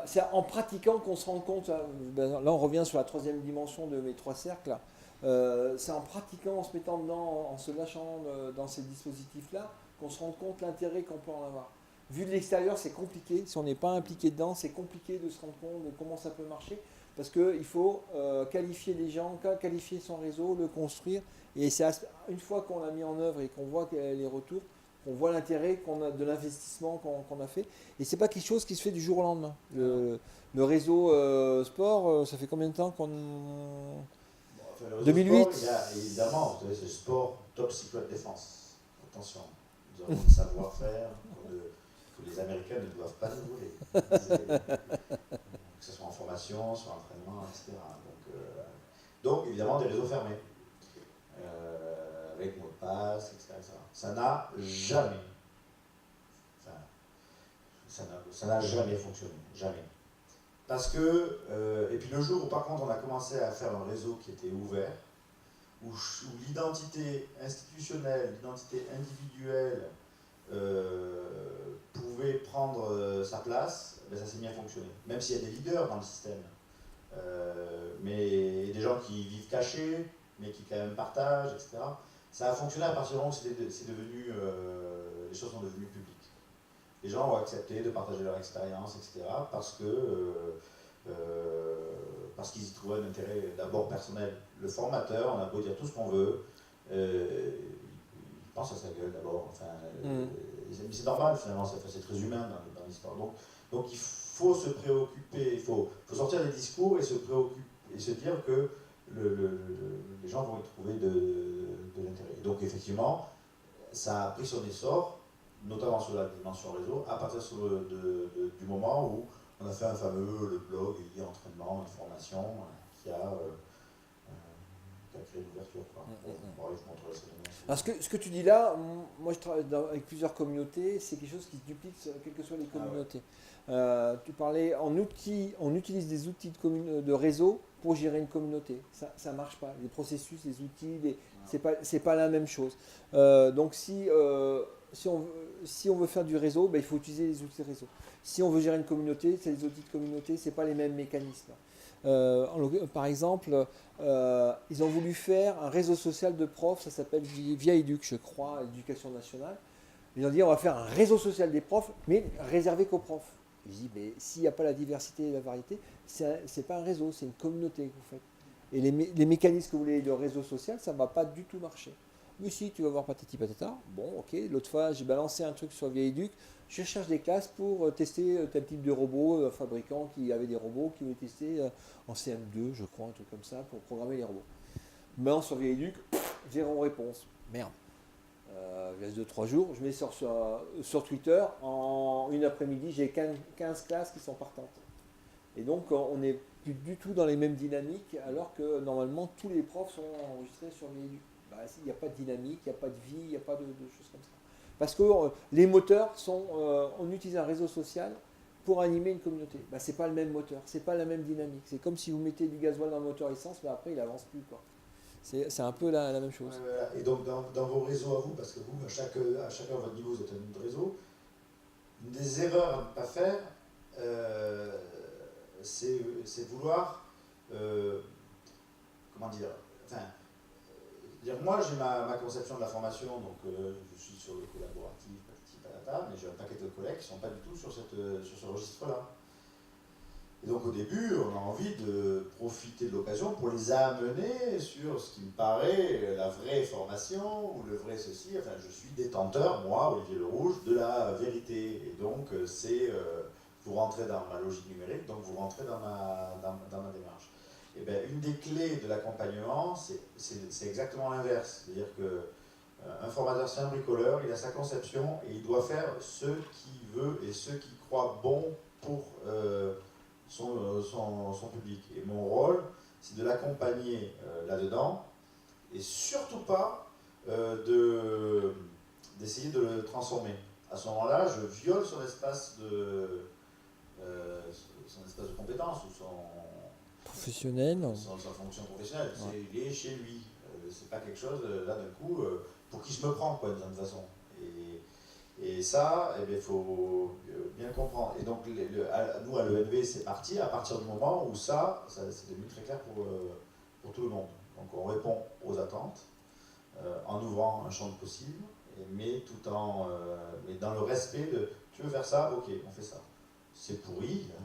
C'est en pratiquant qu'on se rend compte, là on revient sur la troisième dimension de mes trois cercles, c'est en pratiquant, en se mettant dedans, en se lâchant dans ces dispositifs-là, qu'on se rend compte l'intérêt qu'on peut en avoir. Vu de l'extérieur, c'est compliqué, si on n'est pas impliqué dedans, c'est compliqué de se rendre compte de comment ça peut marcher, parce qu'il faut qualifier les gens, qualifier son réseau, le construire, et c'est une fois qu'on l'a mis en œuvre et qu'on voit les retours, on voit l'intérêt qu'on a de l'investissement qu'on a fait. Et c'est pas quelque chose qui se fait du jour au lendemain. Le réseau sport, ça fait combien de temps qu'on... Enfin, le réseau 2008. Sport, il y a évidemment, vous savez, c'est le sport top secret défense. Attention, nous avons un savoir-faire que les Américains ne doivent pas nous voler. Que ce soit en formation, soit en entraînement, etc. Donc évidemment, des réseaux fermés. Avec mot de passe, etc. Ça n'a jamais, ça n'a jamais fonctionné, jamais. Parce que, et puis le jour où par contre on a commencé à faire un réseau qui était ouvert, où l'identité institutionnelle, l'identité individuelle pouvait prendre sa place, ça s'est mis à fonctionner. Même s'il y a des leaders dans le système, mais des gens qui vivent cachés, mais qui quand même partagent, etc. Ça a fonctionné à partir du moment où c'est devenu, les choses sont devenues publiques. Les gens ont accepté de partager leur expérience, etc. parce qu'ils y trouvaient un intérêt d'abord personnel. Le formateur, on a beau dire tout ce qu'on veut, il pense à sa gueule d'abord. C'est normal finalement, c'est très humain dans l'histoire. Donc il faut se préoccuper, il faut sortir des discours et se préoccuper et se dire que les gens vont y trouver de l'intérêt. Donc effectivement, ça a pris son essor, notamment sur la dimension réseau, à partir du moment où on a fait un fameux le blog lié à entraînement, une formation qui a créé l'ouverture. Alors ce que tu dis là, moi je travaille avec plusieurs communautés, c'est quelque chose qui se duplique quelles que soient les communautés. Tu parlais on utilise des outils de réseau pour gérer une communauté. Ça ne marche pas. Les processus, les outils, c'est pas la même chose. Donc si on veut faire du réseau, il faut utiliser les outils de réseau. Si on veut gérer une communauté, c'est les outils de communauté, c'est pas les mêmes mécanismes. Par exemple, ils ont voulu faire un réseau social de profs, ça s'appelle Via Éduc, je crois, Éducation nationale. Ils ont dit on va faire un réseau social des profs, mais réservé qu'aux profs. Je dis mais s'il n'y a pas la diversité et la variété, c'est pas un réseau, c'est une communauté que vous faites. Et les mécanismes que vous voulez de réseau social, ça ne va pas du tout marcher. Mais si, tu vas voir patati patata. Bon, ok, l'autre fois j'ai balancé un truc sur Via Éduc. Je cherche des classes pour tester tel type de robot, fabricant qui avait des robots qui voulaient tester en CM2, je crois, un truc comme ça, pour programmer les robots. Maintenant sur Via Éduc, zéro réponse. Merde. Il reste 2-3 jours, je mets sur Twitter, en une après-midi, j'ai 15 classes qui sont partantes. Et donc on n'est plus du tout dans les mêmes dynamiques, alors que normalement tous les profs sont enregistrés sur Via Éduc. Il n'y a pas de dynamique, il n'y a pas de vie, il n'y a pas de choses comme ça. Parce que les moteurs sont, on utilise un réseau social pour animer une communauté. C'est pas le même moteur, c'est pas la même dynamique. C'est comme si vous mettez du gasoil dans le moteur essence, mais après il avance plus, quoi. C'est un peu la même chose. Et donc dans vos réseaux à vous, parce que vous, à chacun à votre niveau, vous êtes un autre réseau, une des erreurs à ne pas faire, c'est vouloir, comment dire, moi j'ai ma conception de la formation, donc je suis sur le collaboratif, mais j'ai un paquet de collègues qui ne sont pas du tout sur ce registre-là. Et donc au début, on a envie de profiter de l'occasion pour les amener sur ce qui me paraît la vraie formation, ou le vrai ceci. Enfin, je suis détenteur, moi, Olivier Lerouge, de la vérité. Et donc, vous rentrez dans ma logique numérique, donc vous rentrez dans ma démarche. Et bien, une des clés de l'accompagnement, c'est exactement l'inverse. C'est-à-dire qu'un formateur, c'est un bricoleur, il a sa conception, et il doit faire ce qu'il veut et ce qu'il croit bon pour son public. Et mon rôle, c'est de l'accompagner là-dedans, et surtout pas d'essayer de le transformer. À ce moment-là, je viole son espace de compétence ou Professionnel. sa fonction professionnelle. Il est chez lui. C'est pas quelque chose, là d'un coup, pour qui je me prends, quoi, d'une certaine façon. Et ça, il faut bien comprendre. Et donc, nous, à l'ENV, c'est parti à partir du moment où ça c'est devenu très clair pour tout le monde. Donc, on répond aux attentes en ouvrant un champ de possibles, mais mais dans le respect de tu veux faire ça, ok, on fait ça. C'est pourri, hein,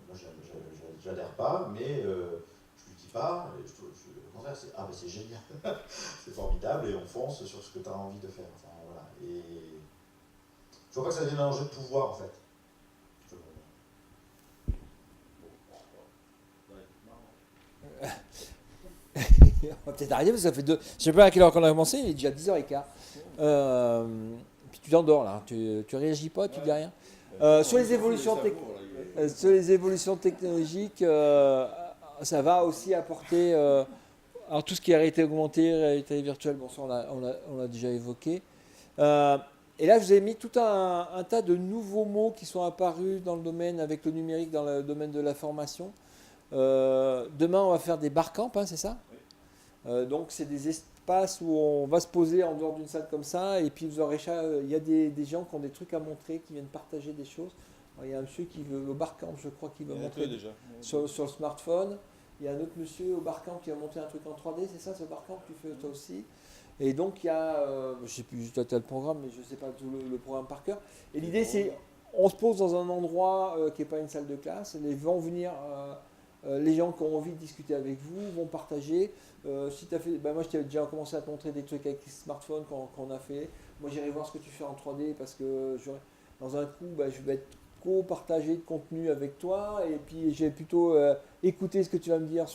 moi j'adhère pas, mais je lui dis pas, au contraire, c'est génial, c'est formidable, et on fonce sur ce que tu as envie de faire. Enfin, voilà. Et je vois pas que ça devienne un enjeu de pouvoir en fait. On va peut-être arrêter parce que ça fait deux. Je sais pas à quelle heure qu'on a commencé, il est déjà 10h15. Puis tu t'endors là, tu réagis pas, tu dis rien. Sur les évolutions technologiques, ça va aussi apporter alors tout ce qui est réalité augmentée, réalité virtuelle, bon ça on l'a déjà évoqué. Et là je vous ai mis tout un tas de nouveaux mots qui sont apparus dans le domaine avec le numérique, dans le domaine de la formation. Demain on va faire des barcamps, hein, c'est ça? Donc c'est des espaces où on va se poser en dehors d'une salle comme ça, et puis vous aurez il y a des gens qui ont des trucs à montrer, qui viennent partager des choses. Alors, il y a un monsieur qui veut au barcamp, je crois qu'il veut montrer déjà. sur le smartphone. Il y a un autre monsieur au barcamp qui va monter un truc en 3D, c'est ça ce barcamp que tu fais toi aussi? Et donc il y a, je ne sais plus tu as le programme, mais je ne sais pas tout le programme par cœur. Et l'idée c'est, on se pose dans un endroit qui n'est pas une salle de classe, les vont venir... les gens qui ont envie de discuter avec vous vont partager. Si tu as fait, moi je t'avais déjà commencé à te montrer des trucs avec les smartphones qu'on a fait. Moi j'irai voir ce que tu fais en 3D parce que dans un coup je vais être co-partager de contenu avec toi, et puis j'ai plutôt écouter ce que tu vas me dire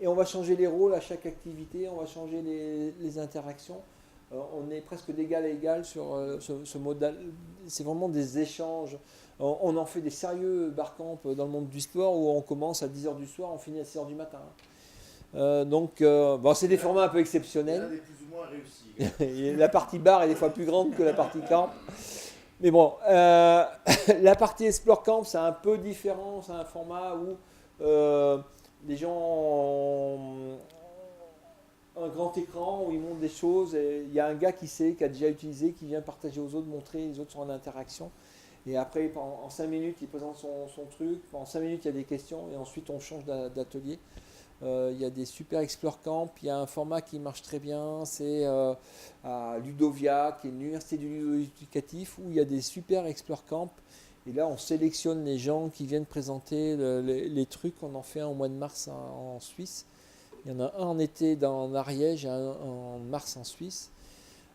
et on va changer les rôles à chaque activité, on va changer les interactions. On est presque d'égal à égal sur ce modèle. C'est vraiment des échanges. On en fait des sérieux barcamps dans le monde du sport où on commence à 10h du soir, on finit à 6h du matin. Donc, c'est des formats un peu exceptionnels. Il y en a des plus ou moins réussis. La partie bar est des fois plus grande que la partie camp. Mais bon, la partie Explore Camp, c'est un peu différent. C'est un format où les gens ont un grand écran où ils montrent des choses. Il y a un gars qui a déjà utilisé, qui vient partager aux autres, montrer, les autres sont en interaction. Et après, en 5 minutes, il présente son truc. En 5 minutes, il y a des questions. Et ensuite, on change d'atelier. Il y a des super Explore Camp. Il y a un format qui marche très bien. C'est à Ludovia, qui est l'université du ludo-éducatif, où il y a des super Explore Camp. Et là, on sélectionne les gens qui viennent présenter les trucs. On en fait un au mois de mars en Suisse. Il y en a un en été en Ariège et un en mars en Suisse.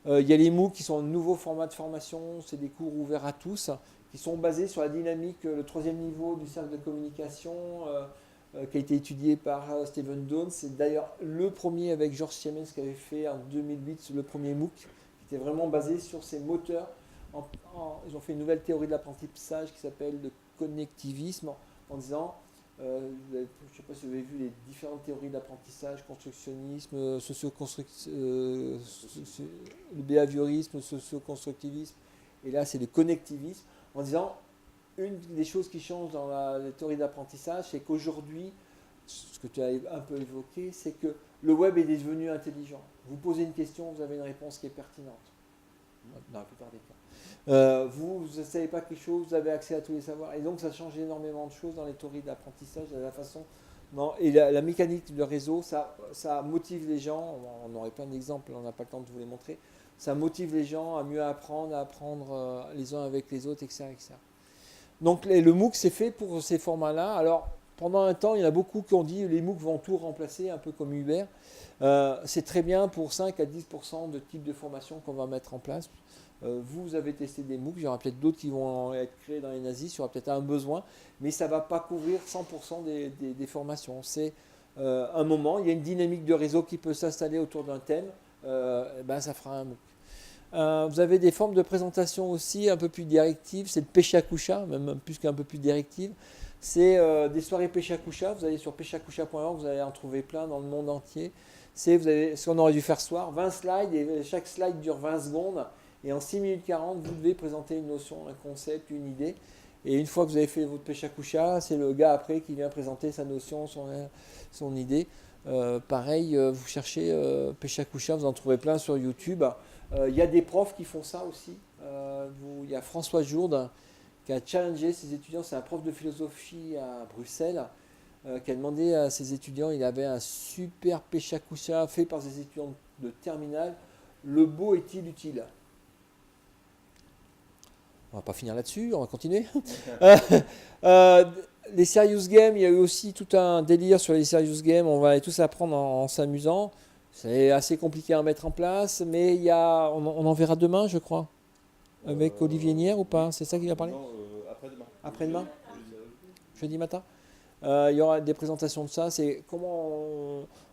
Il y a les MOOC qui sont un nouveau format de formation. C'est des cours ouverts à tous, qui sont basés sur la dynamique, le 3e niveau du cercle de communication, qui a été étudié par Stephen Downes. C'est d'ailleurs le premier avec Georges Siemens qui avait fait en 2008 le premier MOOC, qui était vraiment basé sur ces moteurs. Ils ont fait une nouvelle théorie de l'apprentissage qui s'appelle le connectivisme, en disant, je ne sais pas si vous avez vu les différentes théories d'apprentissage, constructionnisme, le behaviorisme, socio-constructivisme, et là c'est le connectivisme, en disant, une des choses qui change dans la théorie d'apprentissage, c'est qu'aujourd'hui, ce que tu as un peu évoqué, c'est que le web est devenu intelligent. Vous posez une question, vous avez une réponse qui est pertinente, dans la plupart des cas. Vous ne savez pas quelque chose, vous avez accès à tous les savoirs. Et donc ça change énormément de choses dans les théories d'apprentissage, de la façon... Et la mécanique de réseau, ça motive les gens, on aurait plein d'exemples, on n'a pas le temps de vous les montrer, ça motive les gens à mieux apprendre, à apprendre les uns avec les autres, etc. etc. Donc le MOOC, c'est fait pour ces formats-là. Alors, pendant un temps, il y en a beaucoup qui ont dit que les MOOC vont tout remplacer, un peu comme Uber. C'est très bien pour 5 à 10% de types de formation qu'on va mettre en place. Vous avez testé des MOOC, il y aura peut-être d'autres qui vont être créés dans les nazis, il y aura peut-être un besoin, mais ça ne va pas couvrir 100% des formations. C'est un moment, il y a une dynamique de réseau qui peut s'installer autour d'un thème, ça fera un MOOC. Vous avez des formes de présentation aussi un peu plus directives. C'est le Peshakusha, même plus qu'un peu plus directive. C'est des soirées Peshakusha. Vous allez sur peshakusha.org, vous allez en trouver plein dans le monde entier. Vous avez ce qu'on aurait dû faire ce soir, 20 slides, et chaque slide dure 20 secondes. Et en 6 minutes 40, vous devez présenter une notion, un concept, une idée. Et une fois que vous avez fait votre Peshakusha, c'est le gars après qui vient présenter sa notion, son idée. Pareil, vous cherchez Peshakusha, vous en trouvez plein sur YouTube. Il y a des profs qui font ça aussi. Il y a François Jourde qui a challengé ses étudiants, c'est un prof de philosophie à Bruxelles, qui a demandé à ses étudiants, il avait un super Peshakusha fait par ses étudiants de terminale, le beau est-il utile? On va pas finir là-dessus, on va continuer. Les serious games, il y a eu aussi tout un délire sur les serious games, on va aller tous apprendre en s'amusant. C'est assez compliqué à mettre en place, mais on en verra demain, je crois, avec Olivier Nière ou pas? C'est ça qu'il va parler? Non, après-demain. Après-demain? Jeudi matin? Il y aura des présentations de ça, c'est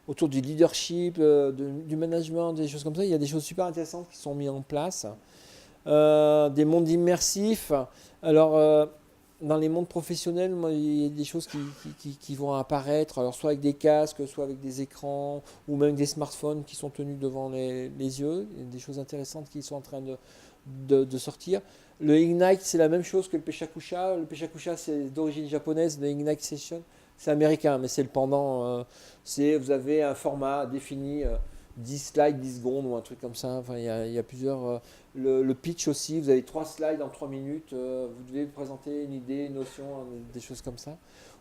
autour du leadership, du management, des choses comme ça. Il y a des choses super intéressantes qui sont mises en place. Des mondes immersifs. Alors, dans les mondes professionnels, il y a des choses qui vont apparaître, alors soit avec des casques, soit avec des écrans, ou même des smartphones qui sont tenus devant les yeux. Il y a des choses intéressantes qui sont en train de sortir. Le Ignite, c'est la même chose que le Peshakusha. Le Peshakusha, c'est d'origine japonaise. Le Ignite Session, c'est américain, mais c'est le pendant. Vous avez un format défini, 10 slides, 10 secondes ou un truc comme ça. Enfin, il y a plusieurs. Le pitch aussi, vous avez 3 slides en 3 minutes. Vous devez présenter une idée, une notion, des choses comme ça.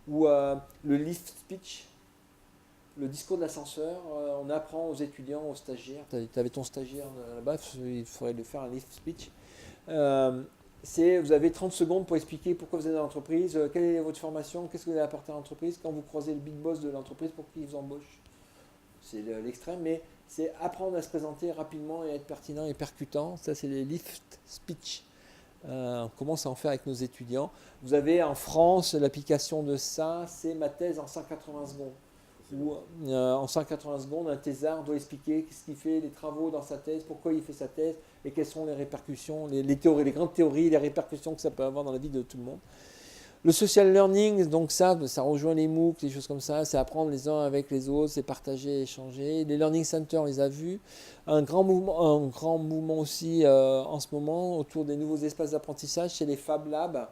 Ou le lift speech, le discours de l'ascenseur. On apprend aux étudiants, aux stagiaires. Tu avais ton stagiaire là-bas, il faudrait lui faire un lift speech. Vous avez 30 secondes pour expliquer pourquoi vous êtes dans l'entreprise, quelle est votre formation, qu'est-ce que vous allez apporter à l'entreprise, quand vous croisez le big boss de l'entreprise, pour qu'il vous embauche. C'est l'extrême, mais c'est apprendre à se présenter rapidement et à être pertinent et percutant. Ça, c'est les lift speech. On commence à en faire avec nos étudiants. Vous avez en France l'application de ça, c'est ma thèse en 180 secondes. Où en 180 secondes, un thésard doit expliquer ce qu'il fait, les travaux dans sa thèse, pourquoi il fait sa thèse et quelles sont les répercussions, les théories, les grandes théories, les répercussions que ça peut avoir dans la vie de tout le monde. Le social learning, donc ça rejoint les MOOC, des choses comme ça, c'est apprendre les uns avec les autres, c'est partager, échanger. Les learning centers, on les a vus. Un grand mouvement aussi en ce moment autour des nouveaux espaces d'apprentissage, c'est les Fab Labs.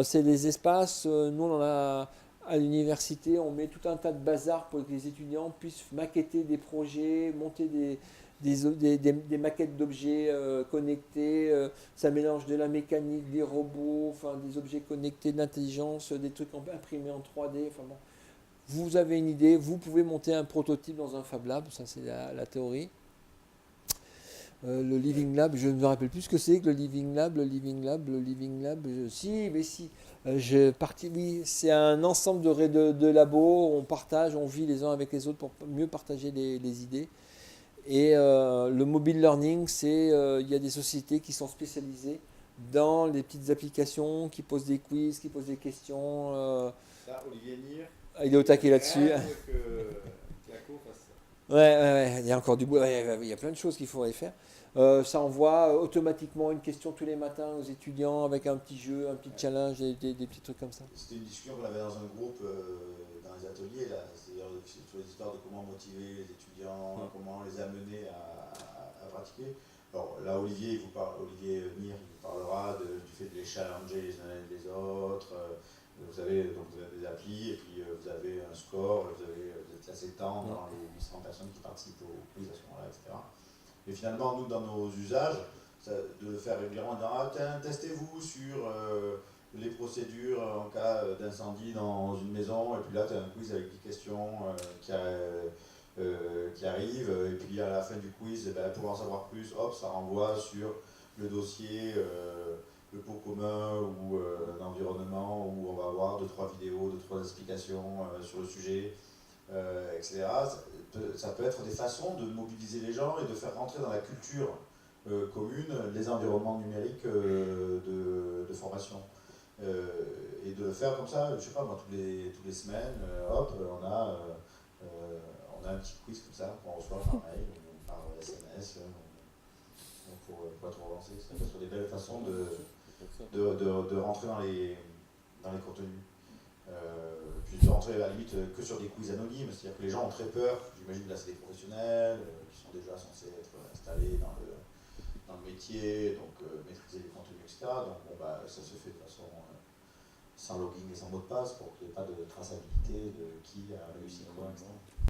C'est des espaces, nous on en a à l'université, on met tout un tas de bazar pour que les étudiants puissent maqueter des projets, monter des maquettes d'objets connectés. Ça mélange de la mécanique, des robots, enfin, des objets connectés, de l'intelligence, des trucs imprimés en 3D. Enfin, bon. Vous avez une idée, vous pouvez monter un prototype dans un Fab Lab, ça c'est la théorie. Le Living Lab, je ne me rappelle plus ce que c'est que le Living Lab. Si, mais si. Oui, c'est un ensemble de labos, on partage, on vit les uns avec les autres pour mieux partager les idées. Et le mobile learning, il y a des sociétés qui sont spécialisées dans les petites applications, qui posent des quiz, qui posent des questions. Ça, Olivier Nier, Il est au taquet là-dessus. que la cour fasse ça. Ouais, il y a encore du boulot, il y a plein de choses qu'il faudrait faire. Ça envoie automatiquement une question tous les matins aux étudiants avec un petit jeu, un petit challenge, des petits trucs comme ça. C'était une discussion qu'on avait dans un groupe dans les ateliers, là, c'est-à-dire sur les histoires de comment motiver les étudiants, comment les amener à pratiquer. Alors là, Olivier Nier, il vous parlera du fait de les challenger les uns les autres. Vous avez des applis et puis vous avez un score, vous êtes classé temps dans les 800 personnes qui participent au quiz à ce moment-là, etc. Et finalement, nous, dans nos usages, de le faire régulièrement, testez-vous sur les procédures en cas d'incendie dans une maison, et puis là, tu as un quiz avec 10 questions qui arrivent, et puis à la fin du quiz, pour en savoir plus, hop, ça renvoie sur le dossier, le pot commun ou l'environnement, où on va avoir 2-3 vidéos, 2-3 explications sur le sujet, etc. Ça peut être des façons de mobiliser les gens et de faire rentrer dans la culture commune les environnements numériques de formation. Et de le faire comme ça, je sais pas moi, toutes les semaines, hop, on a un petit quiz comme ça qu'on reçoit par mail ou par SMS. Donc pour être relancé, etc. Sur des belles façons de rentrer dans les contenus. Puis de rentrer à la limite que sur des quiz anonymes, c'est-à-dire que les gens ont très peur. J'imagine là c'est des professionnels qui sont déjà censés être installés dans le métier, donc maîtriser les contenus, etc. Donc bon, bah, ça se fait de façon sans login et sans mot de passe pour qu'il n'y ait pas de traçabilité de qui a réussi quoi, etc.